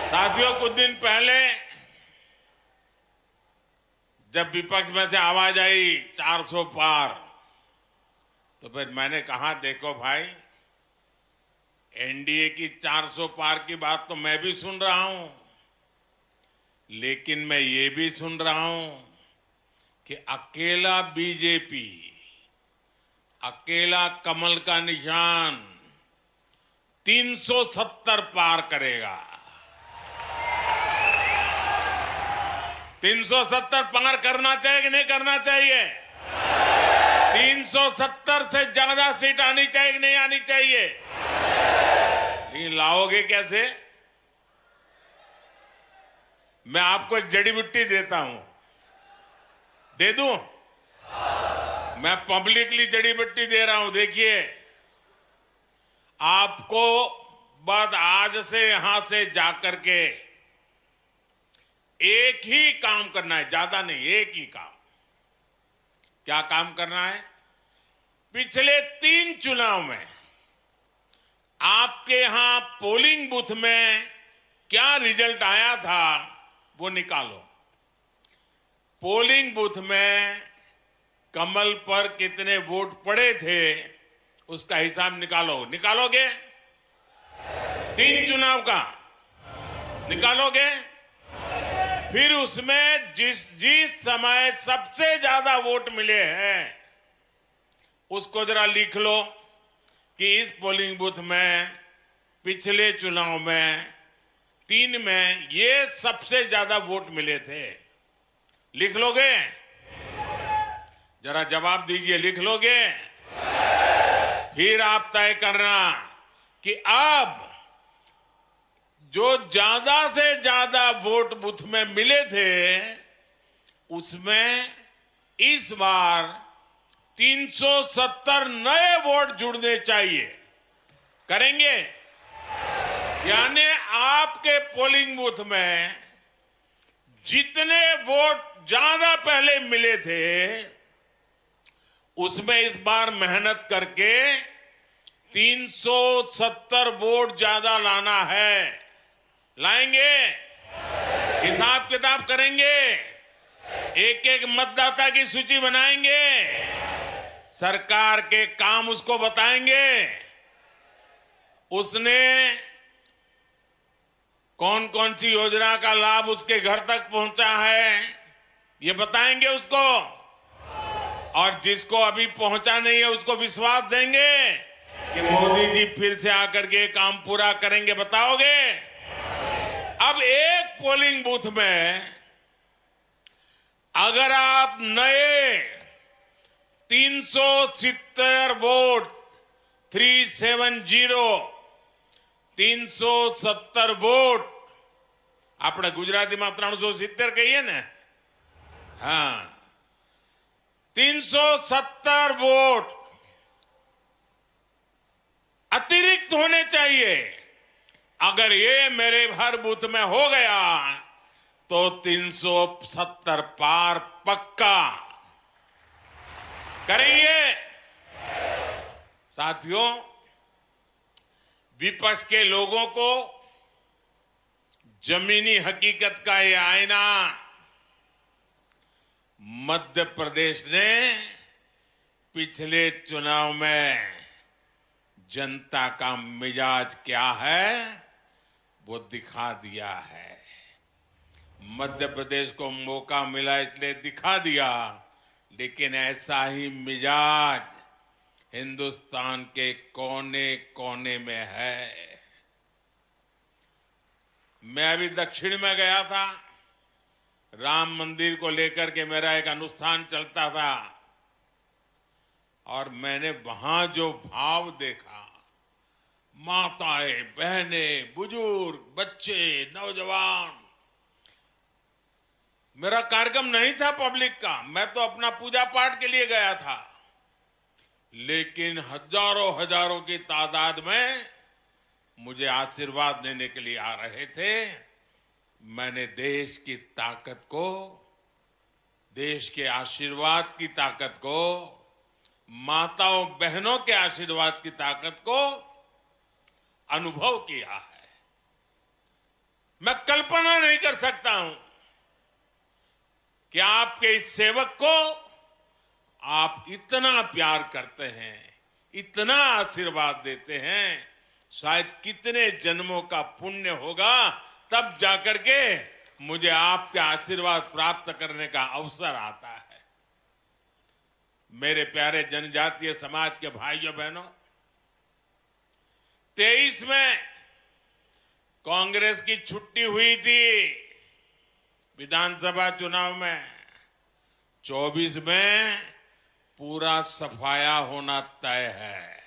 साथियों, कुछ दिन पहले जब विपक्ष में से आवाज आई 400 पार, तो फिर मैंने कहा देखो भाई, एनडीए की 400 पार की बात तो मैं भी सुन रहा हूं, लेकिन मैं ये भी सुन रहा हूं कि अकेला बीजेपी, अकेला कमल का निशान 370 पार करेगा। 370 पार करना चाहिए कि नहीं करना चाहिए? 370 से ज्यादा सीट आनी चाहिए कि नहीं आनी चाहिए? लेकिन लाओगे कैसे? मैं आपको एक जड़ी बूटी देता हूं, दे दूं? मैं पब्लिकली जड़ी बूटी दे रहा हूं। देखिए, आपको बस आज से यहां से जाकर के एक ही काम करना है, ज्यादा नहीं, एक ही काम। क्या काम करना है? पिछले 3 चुनाव में आपके यहां पोलिंग बूथ में क्या रिजल्ट आया था वो निकालो। पोलिंग बूथ में कमल पर कितने वोट पड़े थे उसका हिसाब निकालो। निकालोगे? 3 चुनाव का निकालोगे? फिर उसमें जिस समय सबसे ज्यादा वोट मिले हैं उसको जरा लिख लो कि इस पोलिंग बूथ में पिछले चुनाव में 3 में ये सबसे ज्यादा वोट मिले थे। लिख लोगे? जरा जवाब दीजिए, लिख लोगे? फिर आप तय करना कि अब जो ज्यादा से ज्यादा वोट बूथ में मिले थे उसमें इस बार 370 नए वोट जुड़ने चाहिए। करेंगे? यानी आपके पोलिंग बूथ में जितने वोट ज्यादा पहले मिले थे उसमें इस बार मेहनत करके 370 वोट ज्यादा लाना है। लाएंगे? हिसाब किताब करेंगे? एक एक मतदाता की सूची बनाएंगे? सरकार के काम उसको बताएंगे? उसने कौन कौन सी योजना का लाभ उसके घर तक पहुंचा है ये बताएंगे उसको, और जिसको अभी पहुंचा नहीं है उसको विश्वास देंगे कि मोदी जी फिर से आकर के काम पूरा करेंगे। बताओगे? अब एक पोलिंग बूथ में अगर आप नए 370 वोट 370 વોટ આપણે ગુજરાતીમાં 370 કહીએ ને, હા 370 वोट अतिरिक्त होने चाहिए। अगर ये मेरे हर बूथ में हो गया तो 370 पार पक्का करेंगे। साथियों, विपक्ष के लोगों को जमीनी हकीकत का ये आईना मध्य प्रदेश ने पिछले चुनाव में जनता का मिजाज क्या है वो दिखा दिया है। मध्य प्रदेश को मौका मिला इसलिए दिखा दिया, लेकिन ऐसा ही मिजाज हिंदुस्तान के कोने कोने में है। मैं अभी दक्षिण में गया था, राम मंदिर को लेकर के मेरा एक अनुष्ठान चलता था और मैंने वहां जो भाव देखा, माताएं, बहनें, बुजुर्ग, बच्चे, नौजवान। मेरा कार्यक्रम नहीं था पब्लिक का, मैं तो अपना पूजा पाठ के लिए गया था, लेकिन हजारों हजारों की तादाद में मुझे आशीर्वाद देने के लिए आ रहे थे। मैंने देश की ताकत को, देश के आशीर्वाद की ताकत को, माताओं बहनों के आशीर्वाद की ताकत को अनुभव किया है। मैं कल्पना नहीं कर सकता हूं कि आपके इस सेवक को आप इतना प्यार करते हैं, इतना आशीर्वाद देते हैं। शायद कितने जन्मों का पुण्य होगा तब जाकर के मुझे आपके आशीर्वाद प्राप्त करने का अवसर आता है। मेरे प्यारे जनजातीय समाज के भाइयों बहनों, 23 में कांग्रेस की छुट्टी हुई थी विधानसभा चुनाव में, 24 में पूरा सफाया होना तय है।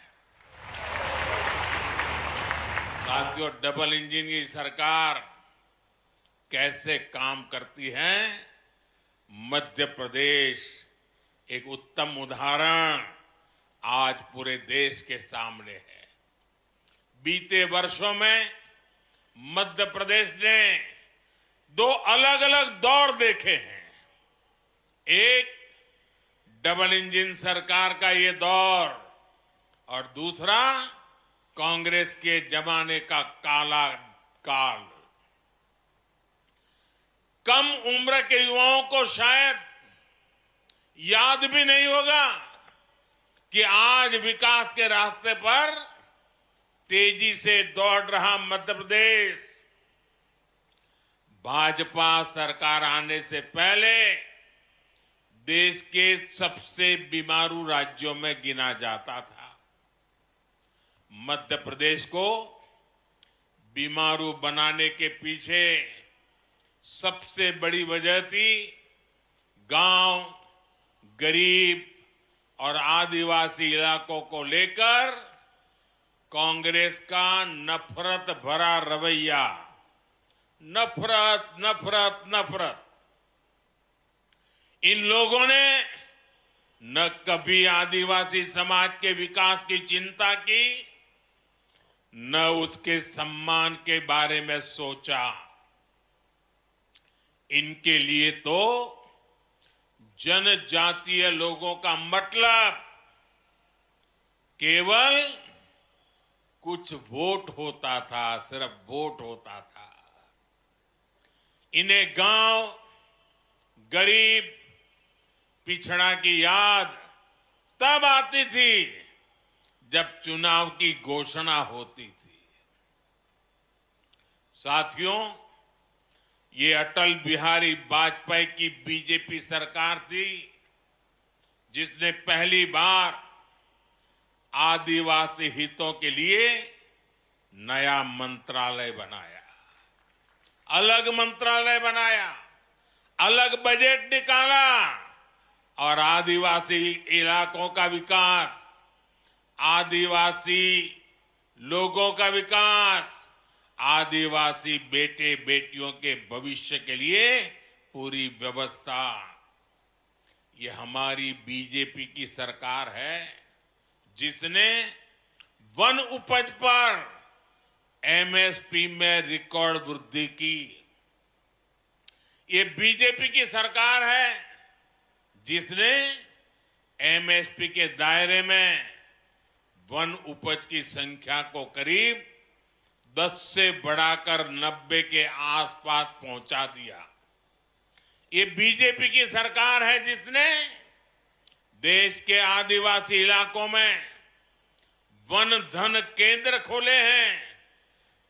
साथियों, डबल इंजन की सरकार कैसे काम करती है, मध्य प्रदेश एक उत्तम उदाहरण आज पूरे देश के सामने है। बीते वर्षों में मध्य प्रदेश ने दो अलग अलग दौर देखे हैं। एक डबल इंजन सरकार का ये दौर और दूसरा कांग्रेस के जमाने का काला काल। कम उम्र के युवाओं को शायद याद भी नहीं होगा कि आज विकास के रास्ते पर तेजी से दौड़ रहा मध्य प्रदेश भाजपा सरकार आने से पहले देश के सबसे बीमारू राज्यों में गिना जाता था। मध्य प्रदेश को बीमारू बनाने के पीछे सबसे बड़ी वजह थी गांव, गरीब और आदिवासी इलाकों को लेकर कांग्रेस का नफरत भरा रवैया। नफरत, नफरत, नफरत। इन लोगों ने न कभी आदिवासी समाज के विकास की चिंता की, न उसके सम्मान के बारे में सोचा। इनके लिए तो जनजातीय लोगों का मतलब केवल कुछ वोट होता था, सिर्फ वोट होता था। इन्हें गांव, गरीब, पिछड़ा की याद तब आती थी जब चुनाव की घोषणा होती थी। साथियों, ये अटल बिहारी वाजपेयी की बीजेपी सरकार थी जिसने पहली बार आदिवासी हितों के लिए नया मंत्रालय बनाया, अलग मंत्रालय बनाया, अलग बजट निकाला और आदिवासी इलाकों का विकास, आदिवासी लोगों का विकास, आदिवासी बेटे बेटियों के भविष्य के लिए पूरी व्यवस्था। ये हमारी बीजेपी की सरकार है जिसने वन उपज पर एमएसपी में रिकॉर्ड वृद्धि की। ये बीजेपी की सरकार है जिसने एमएसपी के दायरे में वन उपज की संख्या को करीब 10 से बढ़ाकर 90 के आसपास पहुंचा दिया। ये बीजेपी की सरकार है जिसने देश के आदिवासी इलाकों में वन धन केंद्र खोले हैं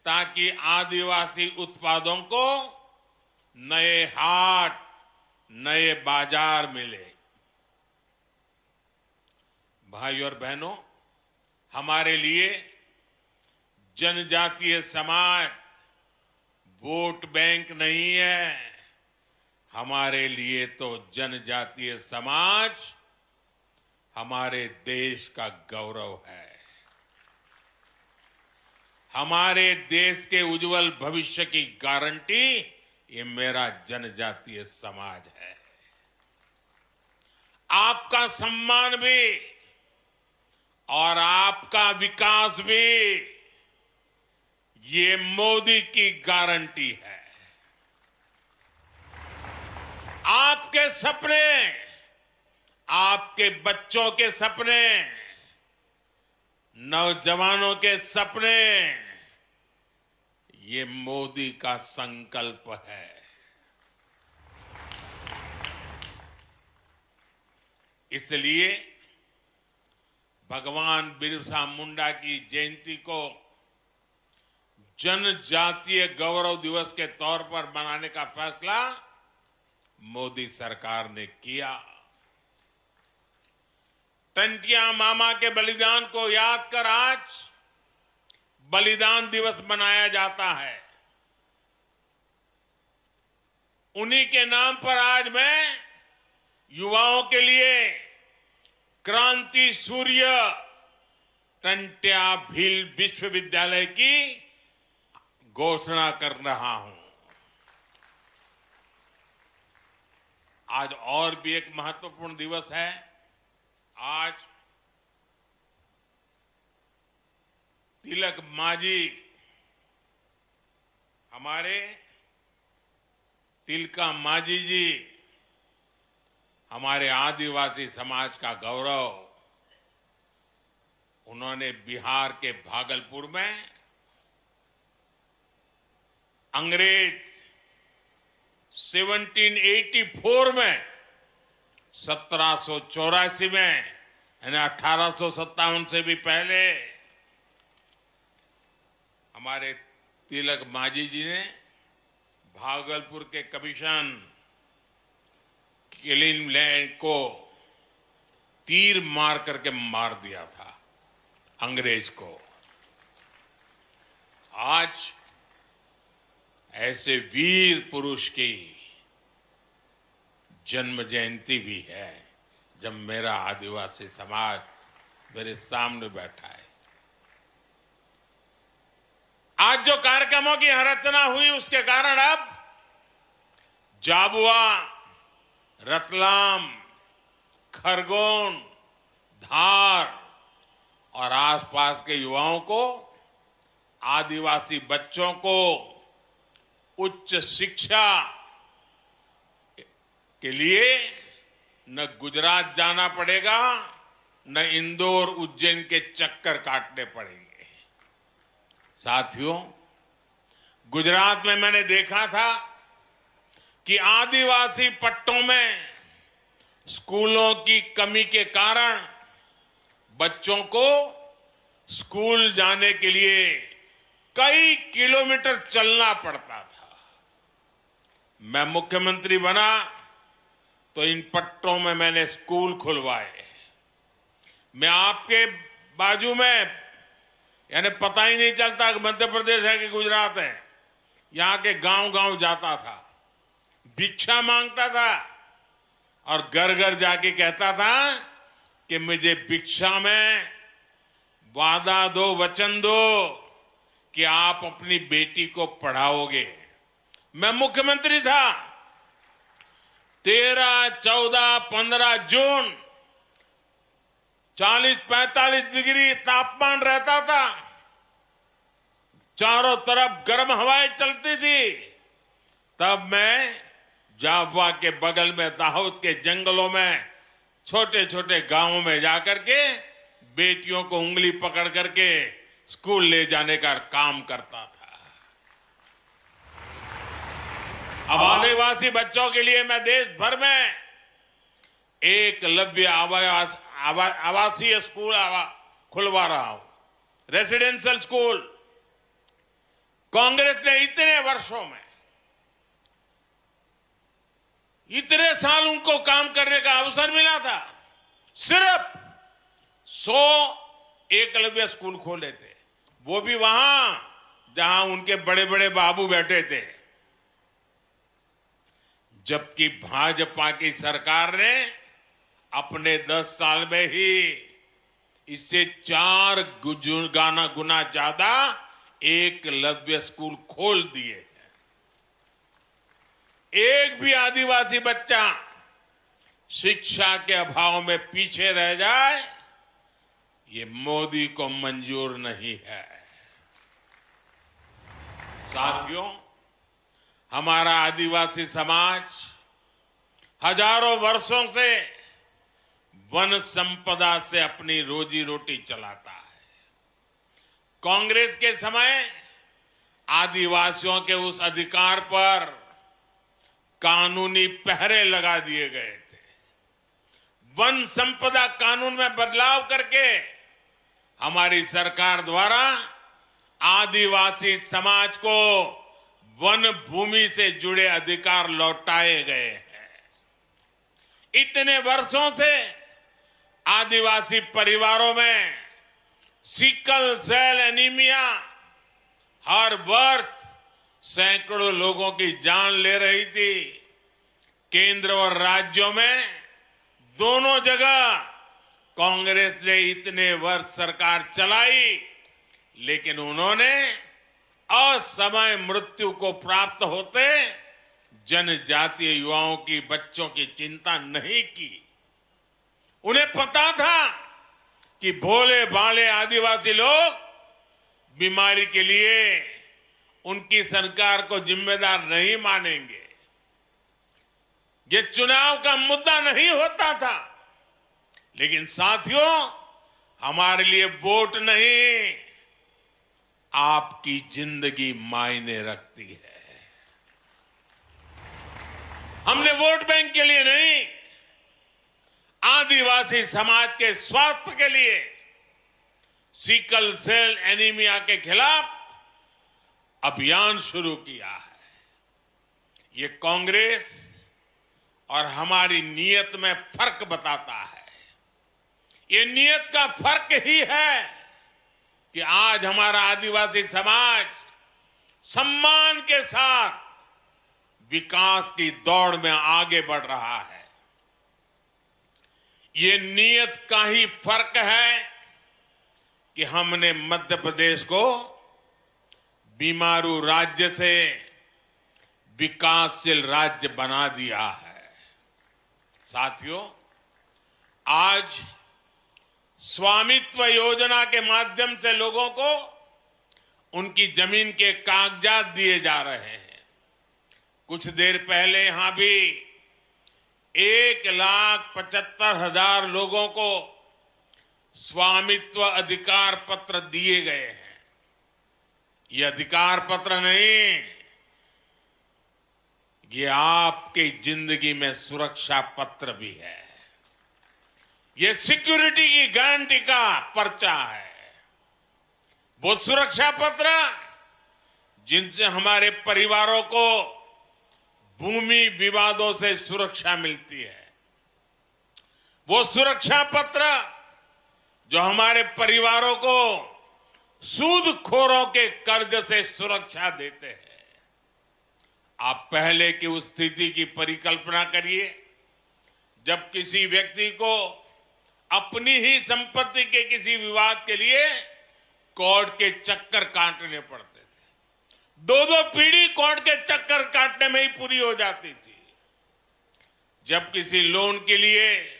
ताकि आदिवासी उत्पादों को नए हाट, नए बाजार मिले। भाइयों और बहनों, हमारे लिए जनजातीय समाज वोट बैंक नहीं है। हमारे लिए तो जनजातीय समाज हमारे देश का गौरव है। हमारे देश के उज्जवल भविष्य की गारंटी ये मेरा जनजातीय समाज है। आपका सम्मान भी और आपका विकास भी ये मोदी की गारंटी है। आपके सपने, आपके बच्चों के सपने, नौजवानों के सपने, ये मोदी का संकल्प है। इसलिए भगवान बिरसा मुंडा की जयंती को जनजातीय गौरव दिवस के तौर पर मनाने का फैसला मोदी सरकार ने किया। टंटिया मामा के बलिदान को याद कर आज बलिदान दिवस मनाया जाता है। उन्हीं के नाम पर आज मैं युवाओं के लिए क्रांति सूर्य टंट्या भील विश्वविद्यालय की घोषणा कर रहा हूं। आज और भी एक महत्वपूर्ण दिवस है। आज तिलक मांझी, हमारे तिलका मांझी जी, हमारे आदिवासी समाज का गौरव, उन्होंने बिहार के भागलपुर में अंग्रेज 1784 में 1784 में यानी 1857 से भी पहले हमारे तिलक मांझी जी ने भागलपुर के कमीशन किलिंग लैंड को तीर मार करके मार दिया था अंग्रेज को। आज ऐसे वीर पुरुष की जन्म जयंती भी है जब मेरा आदिवासी समाज मेरे सामने बैठा है। आज जो कार्यक्रमों की रचना हुई उसके कारण अब झाबुआ, रतलाम, खरगोन, धार और आसपास के युवाओं को, आदिवासी बच्चों को उच्च शिक्षा के लिए न गुजरात जाना पड़ेगा, न इंदौर, उज्जैन के चक्कर काटने पड़ेंगे। साथियों, गुजरात में मैंने देखा था कि आदिवासी पट्टों में स्कूलों की कमी के कारण बच्चों को स्कूल जाने के लिए कई किलोमीटर चलना पड़ता था। मैं मुख्यमंत्री बना तो इन पट्टों में मैंने स्कूल खुलवाए। मैं आपके बाजू में, यानी पता ही नहीं चलता कि मध्य प्रदेश है कि गुजरात है, यहां के गांव-गांव जाता था, भिक्षा मांगता था और घर घर जाके कहता था कि मुझे भिक्षा में वादा दो, वचन दो कि आप अपनी बेटी को पढ़ाओगे। मैं मुख्यमंत्री था। 13, 14, 15 जून 40-45 डिग्री तापमान रहता था, चारों तरफ गर्म हवाएं चलती थी। तब मैं झाबुआ के बगल में दाहोद के जंगलों में छोटे छोटे गांवों में जाकर के बेटियों को उंगली पकड़ करके स्कूल ले जाने का काम करता था। अब आदिवासी बच्चों के लिए मैं देश भर में एकलव्य आवासीय स्कूल खुलवा रहा हूं, रेसिडेंशियल स्कूल। कांग्रेस ने इतने वर्षों में, इतने साल उनको काम करने का अवसर मिला था, सिर्फ 100 एकलव्य स्कूल खोले थे, वो भी वहां जहां उनके बड़े बड़े बाबू बैठे थे। जबकि भाजपा की सरकार ने अपने 10 साल में ही इससे 4 गुना ज्यादा एकलव्य स्कूल खोल दिए हैं। एक भी आदिवासी बच्चा शिक्षा के अभाव में पीछे रह जाए, ये मोदी को मंजूर नहीं है। साथियों, हमारा आदिवासी समाज हजारों वर्षों से वन संपदा से अपनी रोजी रोटी चलाता है। कांग्रेस के समय आदिवासियों के उस अधिकार पर कानूनी पहरे लगा दिए गए थे। वन संपदा कानून में बदलाव करके हमारी सरकार द्वारा आदिवासी समाज को वन भूमि से जुड़े अधिकार लौटाए गए हैं। इतने वर्षों से आदिवासी परिवारों में सिकल सेल एनीमिया हर वर्ष सैकड़ों लोगों की जान ले रही थी। केंद्र और राज्यों में दोनों जगह कांग्रेस ने इतने वर्ष सरकार चलाई, लेकिन उन्होंने असमय मृत्यु को प्राप्त होते जनजातीय युवाओं की, बच्चों की चिंता नहीं की। उन्हें पता था कि भोले भाले आदिवासी लोग बीमारी के लिए उनकी सरकार को जिम्मेदार नहीं मानेंगे। ये चुनाव का मुद्दा नहीं होता था, लेकिन साथियों, हमारे लिए वोट नहीं, आपकी जिंदगी मायने रखती है। हमने वोट बैंक के लिए नहीं, आदिवासी समाज के स्वास्थ्य के लिए, सिकल सेल एनीमिया के खिलाफ अभियान शुरू किया है। ये कांग्रेस और हमारी नीयत में फर्क बताता है। ये नीयत का फर्क ही है कि आज हमारा आदिवासी समाज सम्मान के साथ विकास की दौड़ में आगे बढ़ रहा है। ये नीयत का ही फर्क है कि हमने मध्य प्रदेश को बीमारू राज्य से विकासशील राज्य बना दिया है। साथियों, आज स्वामित्व योजना के माध्यम से लोगों को उनकी जमीन के कागजात दिए जा रहे हैं। कुछ देर पहले यहां भी 1,75,000 लोगों को स्वामित्व अधिकार पत्र दिए गए हैं। ये अधिकार पत्र नहीं, ये आपकी जिंदगी में सुरक्षा पत्र भी है। ये सिक्योरिटी की गारंटी का पर्चा है। वो सुरक्षा पत्र जिनसे हमारे परिवारों को भूमि विवादों से सुरक्षा मिलती है। वो सुरक्षा पत्र जो हमारे परिवारों को सूदखोरों के कर्ज से सुरक्षा देते हैं। आप पहले की उस स्थिति की परिकल्पना करिए जब किसी व्यक्ति को अपनी ही संपत्ति के किसी विवाद के लिए कोर्ट के चक्कर काटने पड़ते थे। दो पीढ़ी कोर्ट के चक्कर काटने में ही पूरी हो जाती थी। जब किसी लोन के लिए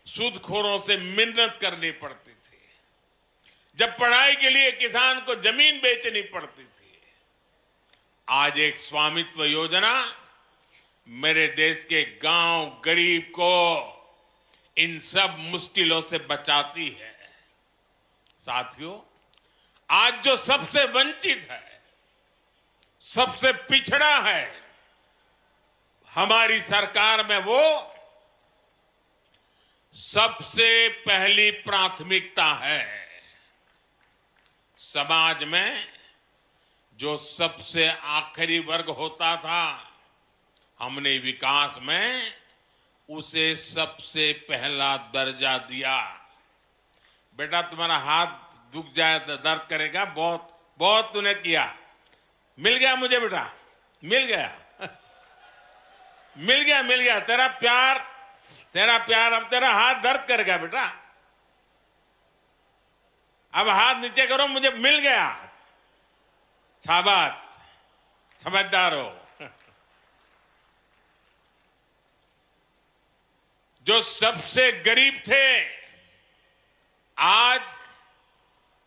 सूदखोरों से मिन्नत करनी पड़ती थी, जब पढ़ाई के लिए किसान को जमीन बेचनी पड़ती थी। आज एक स्वामित्व योजना मेरे देश के गांव गरीब को इन सब मुश्किलों से बचाती है। साथियों, आज जो सबसे वंचित है, सबसे पिछड़ा है, हमारी सरकार में वो सबसे पहली प्राथमिकता है। समाज में जो सबसे आखिरी वर्ग होता था, हमने विकास में उसे सबसे पहला दर्जा दिया। बेटा, तुम्हारा हाथ दुख जाए तो दर्द करेगा, बहुत बहुत तूने किया। मिल गया मुझे बेटा, मिल गया मिल गया मिल गया। तेरा प्यार अब तेरा हाथ दर्द करेगा बेटा। अब हाथ नीचे करो, मुझे मिल गया। शाबाश, समझदार हो। जो सबसे गरीब थे, आज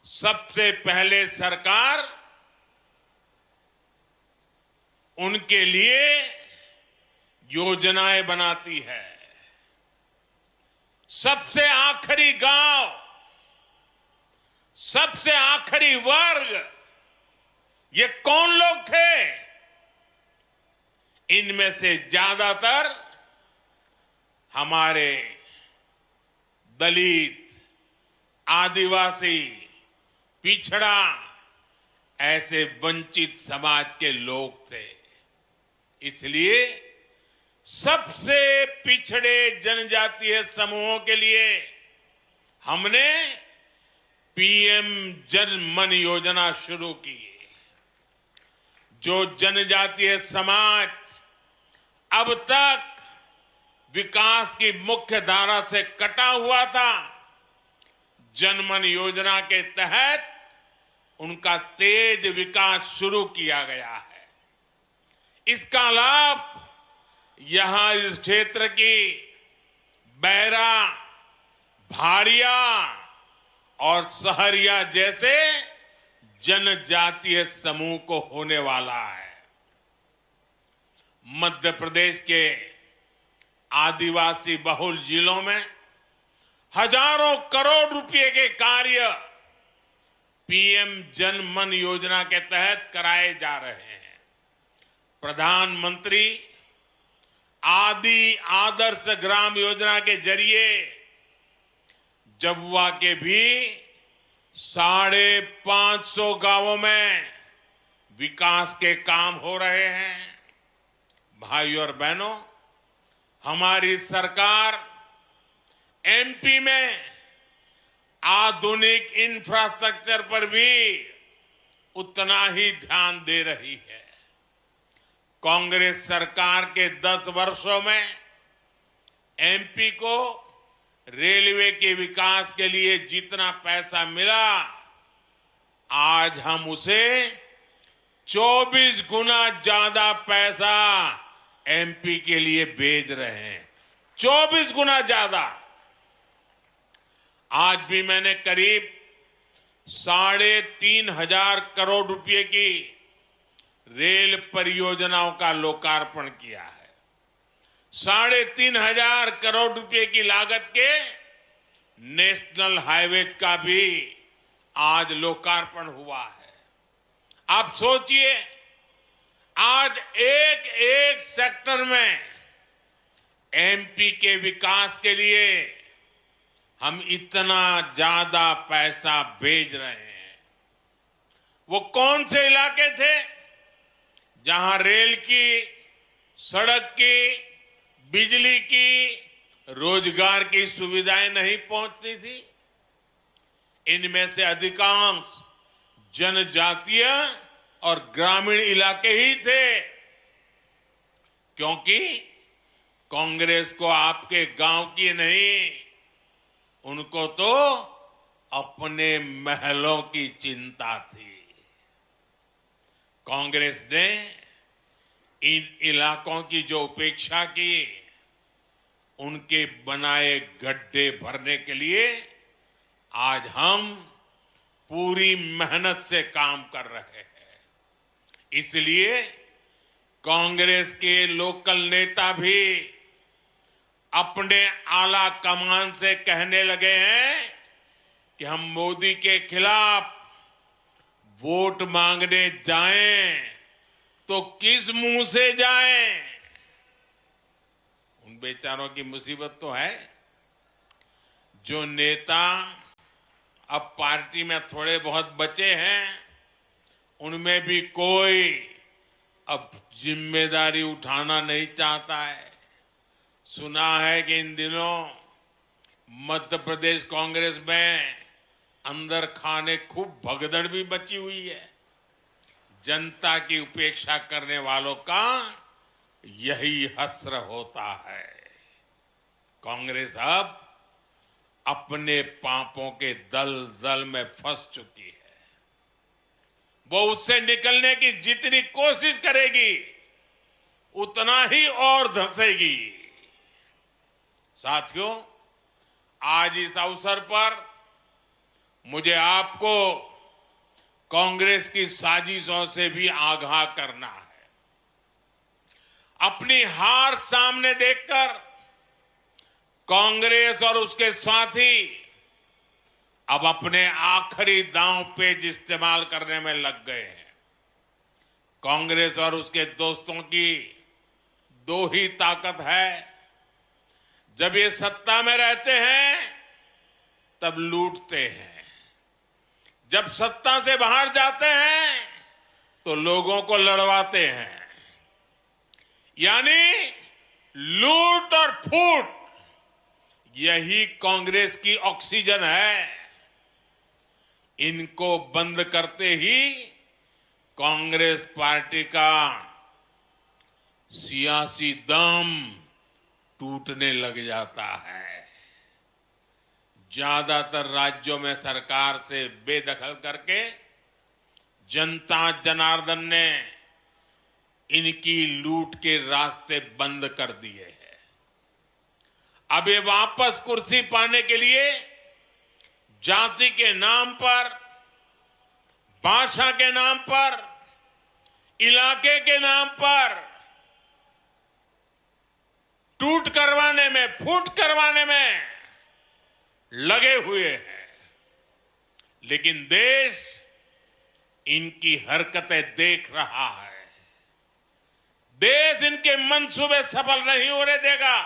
सबसे पहले सरकार उनके लिए योजनाएं बनाती है। सबसे आखिरी गांव, सबसे आखिरी वर्ग, ये कौन लोग थे? इनमें से ज्यादातर हमारे दलित, आदिवासी, पिछड़ा, ऐसे वंचित समाज के लोग थे। इसलिए सबसे पिछड़े जनजातीय समूहों के लिए हमने पीएम जन मन योजना शुरू की। जो जनजातीय समाज अब तक विकास की मुख्य धारा से कटा हुआ था, जनमन योजना के तहत उनका तेज विकास शुरू किया गया है। इसका लाभ यहां इस क्षेत्र की बैरा, भारिया और सहरिया जैसे जनजातीय समूह को होने वाला है। मध्य प्रदेश के आदिवासी बहुल जिलों में हजारों करोड़ रुपए के कार्य पीएम जन मन योजना के तहत कराए जा रहे हैं। प्रधानमंत्री आदि आदर्श ग्राम योजना के जरिए झाबुआ के भी 550 गांवों में विकास के काम हो रहे हैं। भाइयों और बहनों, हमारी सरकार एमपी में आधुनिक इंफ्रास्ट्रक्चर पर भी उतना ही ध्यान दे रही है। कांग्रेस सरकार के 10 वर्षों में एमपी को रेलवे के विकास के लिए जितना पैसा मिला, आज हम उसे 24 गुना ज्यादा पैसा एमपी के लिए भेज रहे हैं। 24 गुना ज्यादा। आज भी मैंने करीब 3,500 करोड़ रुपए की रेल परियोजनाओं का लोकार्पण किया है। 3,500 करोड़ रुपए की लागत के नेशनल हाईवेज का भी आज लोकार्पण हुआ है। आप सोचिए, आज एक एक सेक्टर में एमपी के विकास के लिए हम इतना ज्यादा पैसा भेज रहे हैं। वो कौन से इलाके थे जहां रेल की, सड़क की, बिजली की, रोजगार की सुविधाएं नहीं पहुंचती थी? इनमें से अधिकांश जनजातीय और ग्रामीण इलाके ही थे, क्योंकि कांग्रेस को आपके गांव की नहीं, उनको तो अपने महलों की चिंता थी। कांग्रेस ने इन इलाकों की जो उपेक्षा की, उनके बनाए गड्ढे भरने के लिए आज हम पूरी मेहनत से काम कर रहे हैं। इसलिए कांग्रेस के लोकल नेता भी अपने आला कमान से कहने लगे हैं कि हम मोदी के खिलाफ वोट मांगने जाएं तो किस मुंह से जाएं? उन बेचारों की मुसीबत तो है। जो नेता अब पार्टी में थोड़े बहुत बचे हैं, उनमें भी कोई अब जिम्मेदारी उठाना नहीं चाहता है। सुना है कि इन दिनों मध्य प्रदेश कांग्रेस में अंदर खाने खूब भगदड़ भी मची हुई है। जनता की उपेक्षा करने वालों का यही हश्र होता है। कांग्रेस अब अपने पापों के दलदल में फंस चुकी है। वो उससे निकलने की जितनी कोशिश करेगी, उतना ही और धंसेगी। साथियों, आज इस अवसर पर मुझे आपको कांग्रेस की साजिशों से भी आगाह करना है। अपनी हार सामने देखकर कांग्रेस और उसके साथी अब अपने आखिरी दांव पेच इस्तेमाल करने में लग गए हैं। कांग्रेस और उसके दोस्तों की दो ही ताकत है। जब ये सत्ता में रहते हैं तब लूटते हैं, जब सत्ता से बाहर जाते हैं तो लोगों को लड़वाते हैं। यानी लूट और फूट, यही कांग्रेस की ऑक्सीजन है। इनको बंद करते ही कांग्रेस पार्टी का सियासी दम टूटने लग जाता है। ज्यादातर राज्यों में सरकार से बेदखल करके जनता जनार्दन ने इनकी लूट के रास्ते बंद कर दिए हैं। अब ये वापस कुर्सी पाने के लिए जाति के नाम पर, भाषा के नाम पर, इलाके के नाम पर टूट करवाने में, फूट करवाने में लगे हुए हैं। लेकिन देश इनकी हरकतें देख रहा है। देश इनके मंसूबे सफल नहीं होने देगा।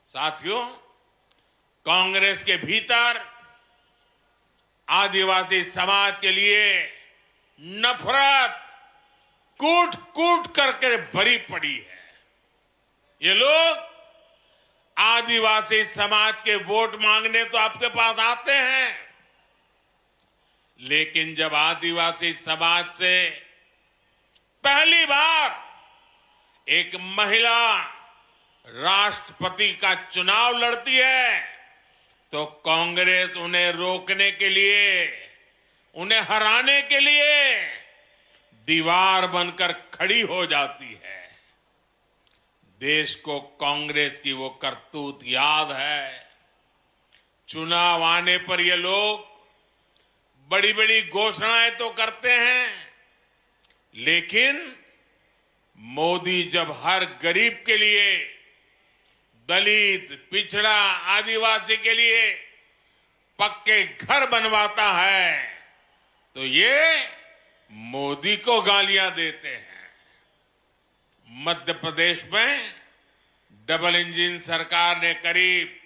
साथियों, कांग्रेस के भीतर आदिवासी समाज के लिए नफरत कूट कूट करके भरी पड़ी है। ये लोग आदिवासी समाज के वोट मांगने तो आपके पास आते हैं, लेकिन जब आदिवासी समाज से पहली बार एक महिला राष्ट्रपति का चुनाव लड़ती है तो कांग्रेस उन्हें रोकने के लिए, उन्हें हराने के लिए दीवार बनकर खड़ी हो जाती है। देश को कांग्रेस की वो करतूत याद है। चुनाव आने पर ये लोग बड़ी बड़ी घोषणाएं तो करते हैं, लेकिन मोदी जब हर गरीब के लिए, दलित, पिछड़ा, आदिवासी के लिए पक्के घर बनवाता है तो ये मोदी को गालियां देते हैं। मध्य प्रदेश में डबल इंजन सरकार ने करीब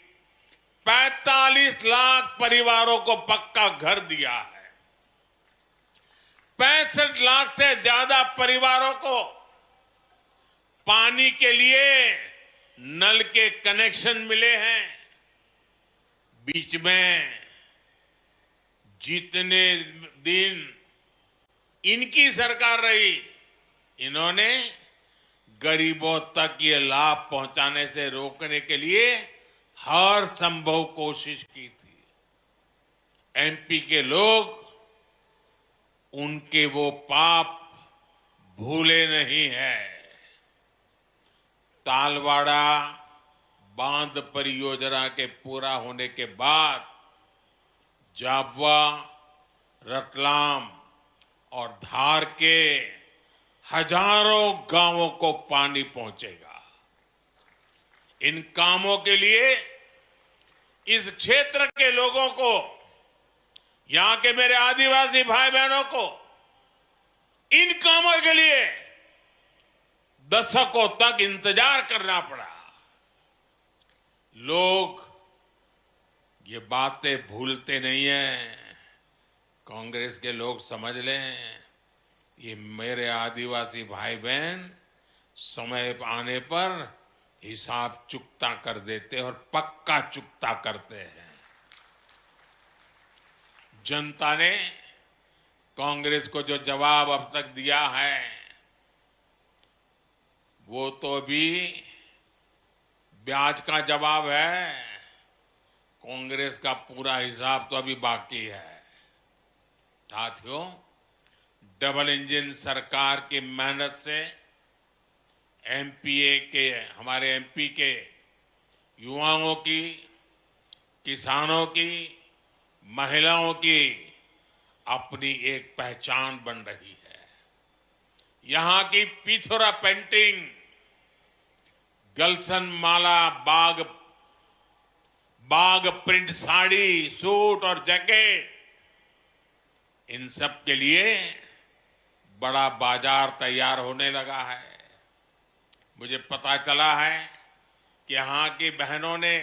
45 लाख परिवारों को पक्का घर दिया है। 65 लाख से ज्यादा परिवारों को पानी के लिए नल के कनेक्शन मिले हैं। बीच में जितने दिन इनकी सरकार रही, इन्होंने गरीबों तक ये लाभ पहुंचाने से रोकने के लिए हर संभव कोशिश की थी। एमपी के लोग उनके वो पाप भूले नहीं हैं। तालवाड़ा बांध परियोजना के पूरा होने के बाद झाबुआ, रतलाम और धार के हजारों गांवों को पानी पहुंचेगा। इन कामों के लिए इस क्षेत्र के लोगों को, यहां के मेरे आदिवासी भाई बहनों को इन कामों के लिए दशकों तक इंतजार करना पड़ा। लोग ये बातें भूलते नहीं हैं। कांग्रेस के लोग समझ लें, ये मेरे आदिवासी भाई बहन समय आने पर हिसाब चुकता कर देते और पक्का चुकता करते हैं। जनता ने कांग्रेस को जो जवाब अब तक दिया है वो तो अभी ब्याज का जवाब है। कांग्रेस का पूरा हिसाब तो अभी बाकी है। साथियों, डबल इंजन सरकार की मेहनत से एमपीए के, हमारे एमपी के युवाओं की, किसानों की, महिलाओं की अपनी एक पहचान बन रही है। यहां की पिथौरा पेंटिंग, गलसन माला, बाग प्रिंट साड़ी, सूट और जैकेट, इन सब के लिए बड़ा बाजार तैयार होने लगा है। मुझे पता चला है कि यहाँ की बहनों ने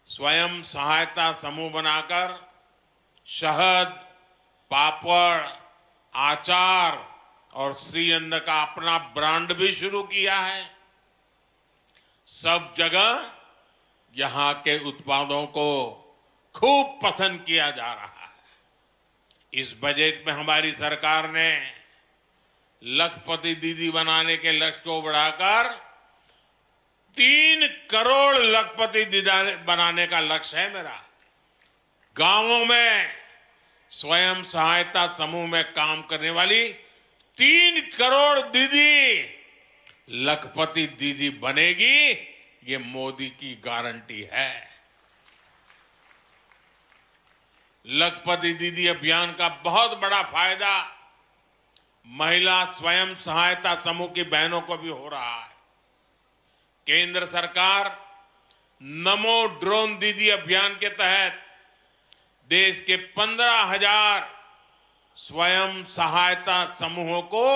स्वयं सहायता समूह बनाकर शहद, पापड़, आचार और श्री अन्न का अपना ब्रांड भी शुरू किया है। सब जगह यहाँ के उत्पादों को खूब पसंद किया जा रहा है। इस बजट में हमारी सरकार ने लखपति दीदी बनाने के लक्ष्य को बढ़ाकर 3 करोड़ लखपति दीदी बनाने का लक्ष्य है मेरा। गांवों में स्वयं सहायता समूह में काम करने वाली 3 करोड़ दीदी लखपति दीदी बनेगी, ये मोदी की गारंटी है। लखपति दीदी अभियान का बहुत बड़ा फायदा महिला स्वयं सहायता समूह की बहनों को भी हो रहा है। केंद्र सरकार नमो ड्रोन दीदी अभियान के तहत देश के 15,000 स्वयं सहायता समूहों को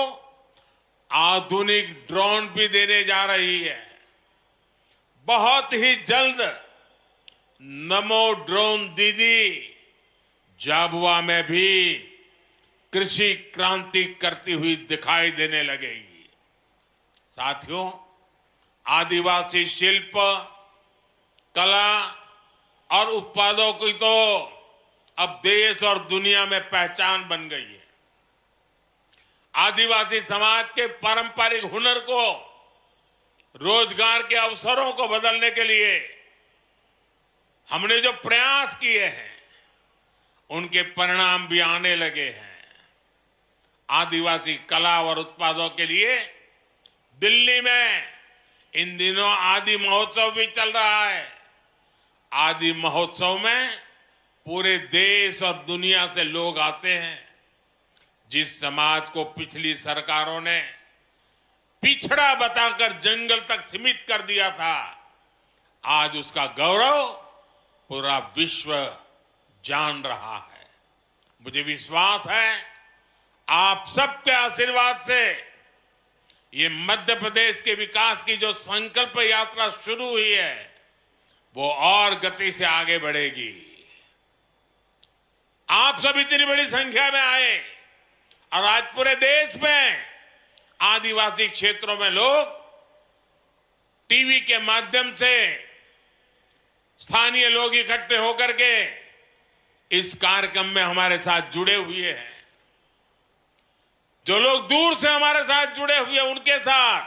आधुनिक ड्रोन भी देने जा रही है। बहुत ही जल्द नमो ड्रोन दीदी झाबुआ में भी कृषि क्रांति करती हुई दिखाई देने लगेगी। साथियों, आदिवासी शिल्प, कला और उत्पादों की तो अब देश और दुनिया में पहचान बन गई है। आदिवासी समाज के पारंपरिक हुनर को रोजगार के अवसरों को बदलने के लिए हमने जो प्रयास किए हैं उनके परिणाम भी आने लगे हैं। आदिवासी कला और उत्पादों के लिए दिल्ली में इन दिनों आदि महोत्सव भी चल रहा है। आदि महोत्सव में पूरे देश और दुनिया से लोग आते हैं। जिस समाज को पिछली सरकारों ने पिछड़ा बताकर जंगल तक सीमित कर दिया था, आज उसका गौरव पूरा विश्व जान रहा है। मुझे विश्वास है आप सबके आशीर्वाद से ये मध्य प्रदेश के विकास की जो संकल्प यात्रा शुरू हुई है वो और गति से आगे बढ़ेगी। आप सब इतनी बड़ी संख्या में आए और आज पूरे देश में आदिवासी क्षेत्रों में लोग टीवी के माध्यम से स्थानीय लोग इकट्ठे होकर के इस कार्यक्रम में हमारे साथ जुड़े हुए हैं। जो लोग दूर से हमारे साथ जुड़े हुए हैं उनके साथ,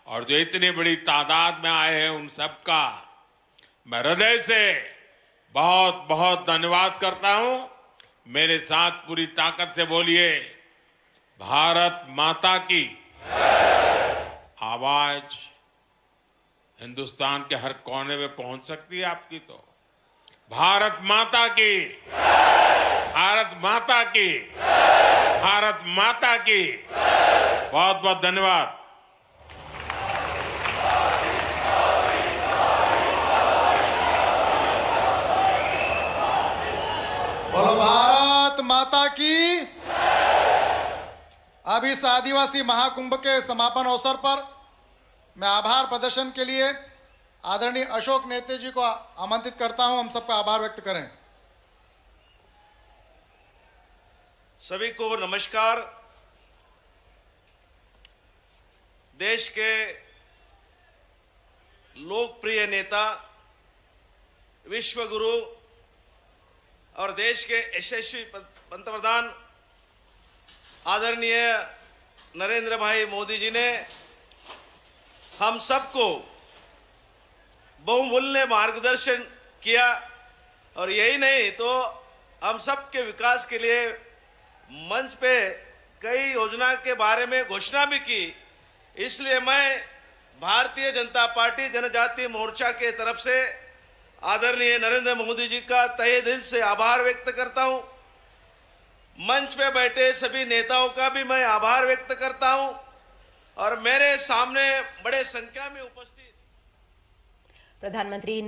और जो इतनी बड़ी तादाद में आए हैं उन सबका मैं हृदय से बहुत बहुत धन्यवाद करता हूं। मेरे साथ पूरी ताकत से बोलिए, भारत माता की। आवाज हिंदुस्तान के हर कोने में पहुंच सकती है आपकी। तो भारत माता की, भारत माता की, भारत माता की। बहुत बहुत धन्यवाद। बोलो भारत माता की। अब इस आदिवासी महाकुंभ के समापन अवसर पर मैं आभार प्रदर्शन के लिए आदरणीय अशोक नेते जी को आमंत्रित करता हूं। हम सबका आभार व्यक्त करें। सभी को नमस्कार। देश के लोकप्रिय नेता, विश्व गुरु और देश के यशस्वी पंतप्रधान आदरणीय नरेंद्र भाई मोदी जी ने हम सबको बहुमूल्य मार्गदर्शन किया, और यही नहीं तो हम सबके विकास के लिए मंच पे कई योजना के बारे में घोषणा भी की। इसलिए मैं भारतीय जनता पार्टी जनजातीय मोर्चा के तरफ से आदरणीय नरेंद्र मोदी जी का तहे दिल से आभार व्यक्त करता हूं। मंच पे बैठे सभी नेताओं का भी मैं आभार व्यक्त करता हूं, और मेरे सामने बड़े संख्या में उपस्थित प्रधानमंत्री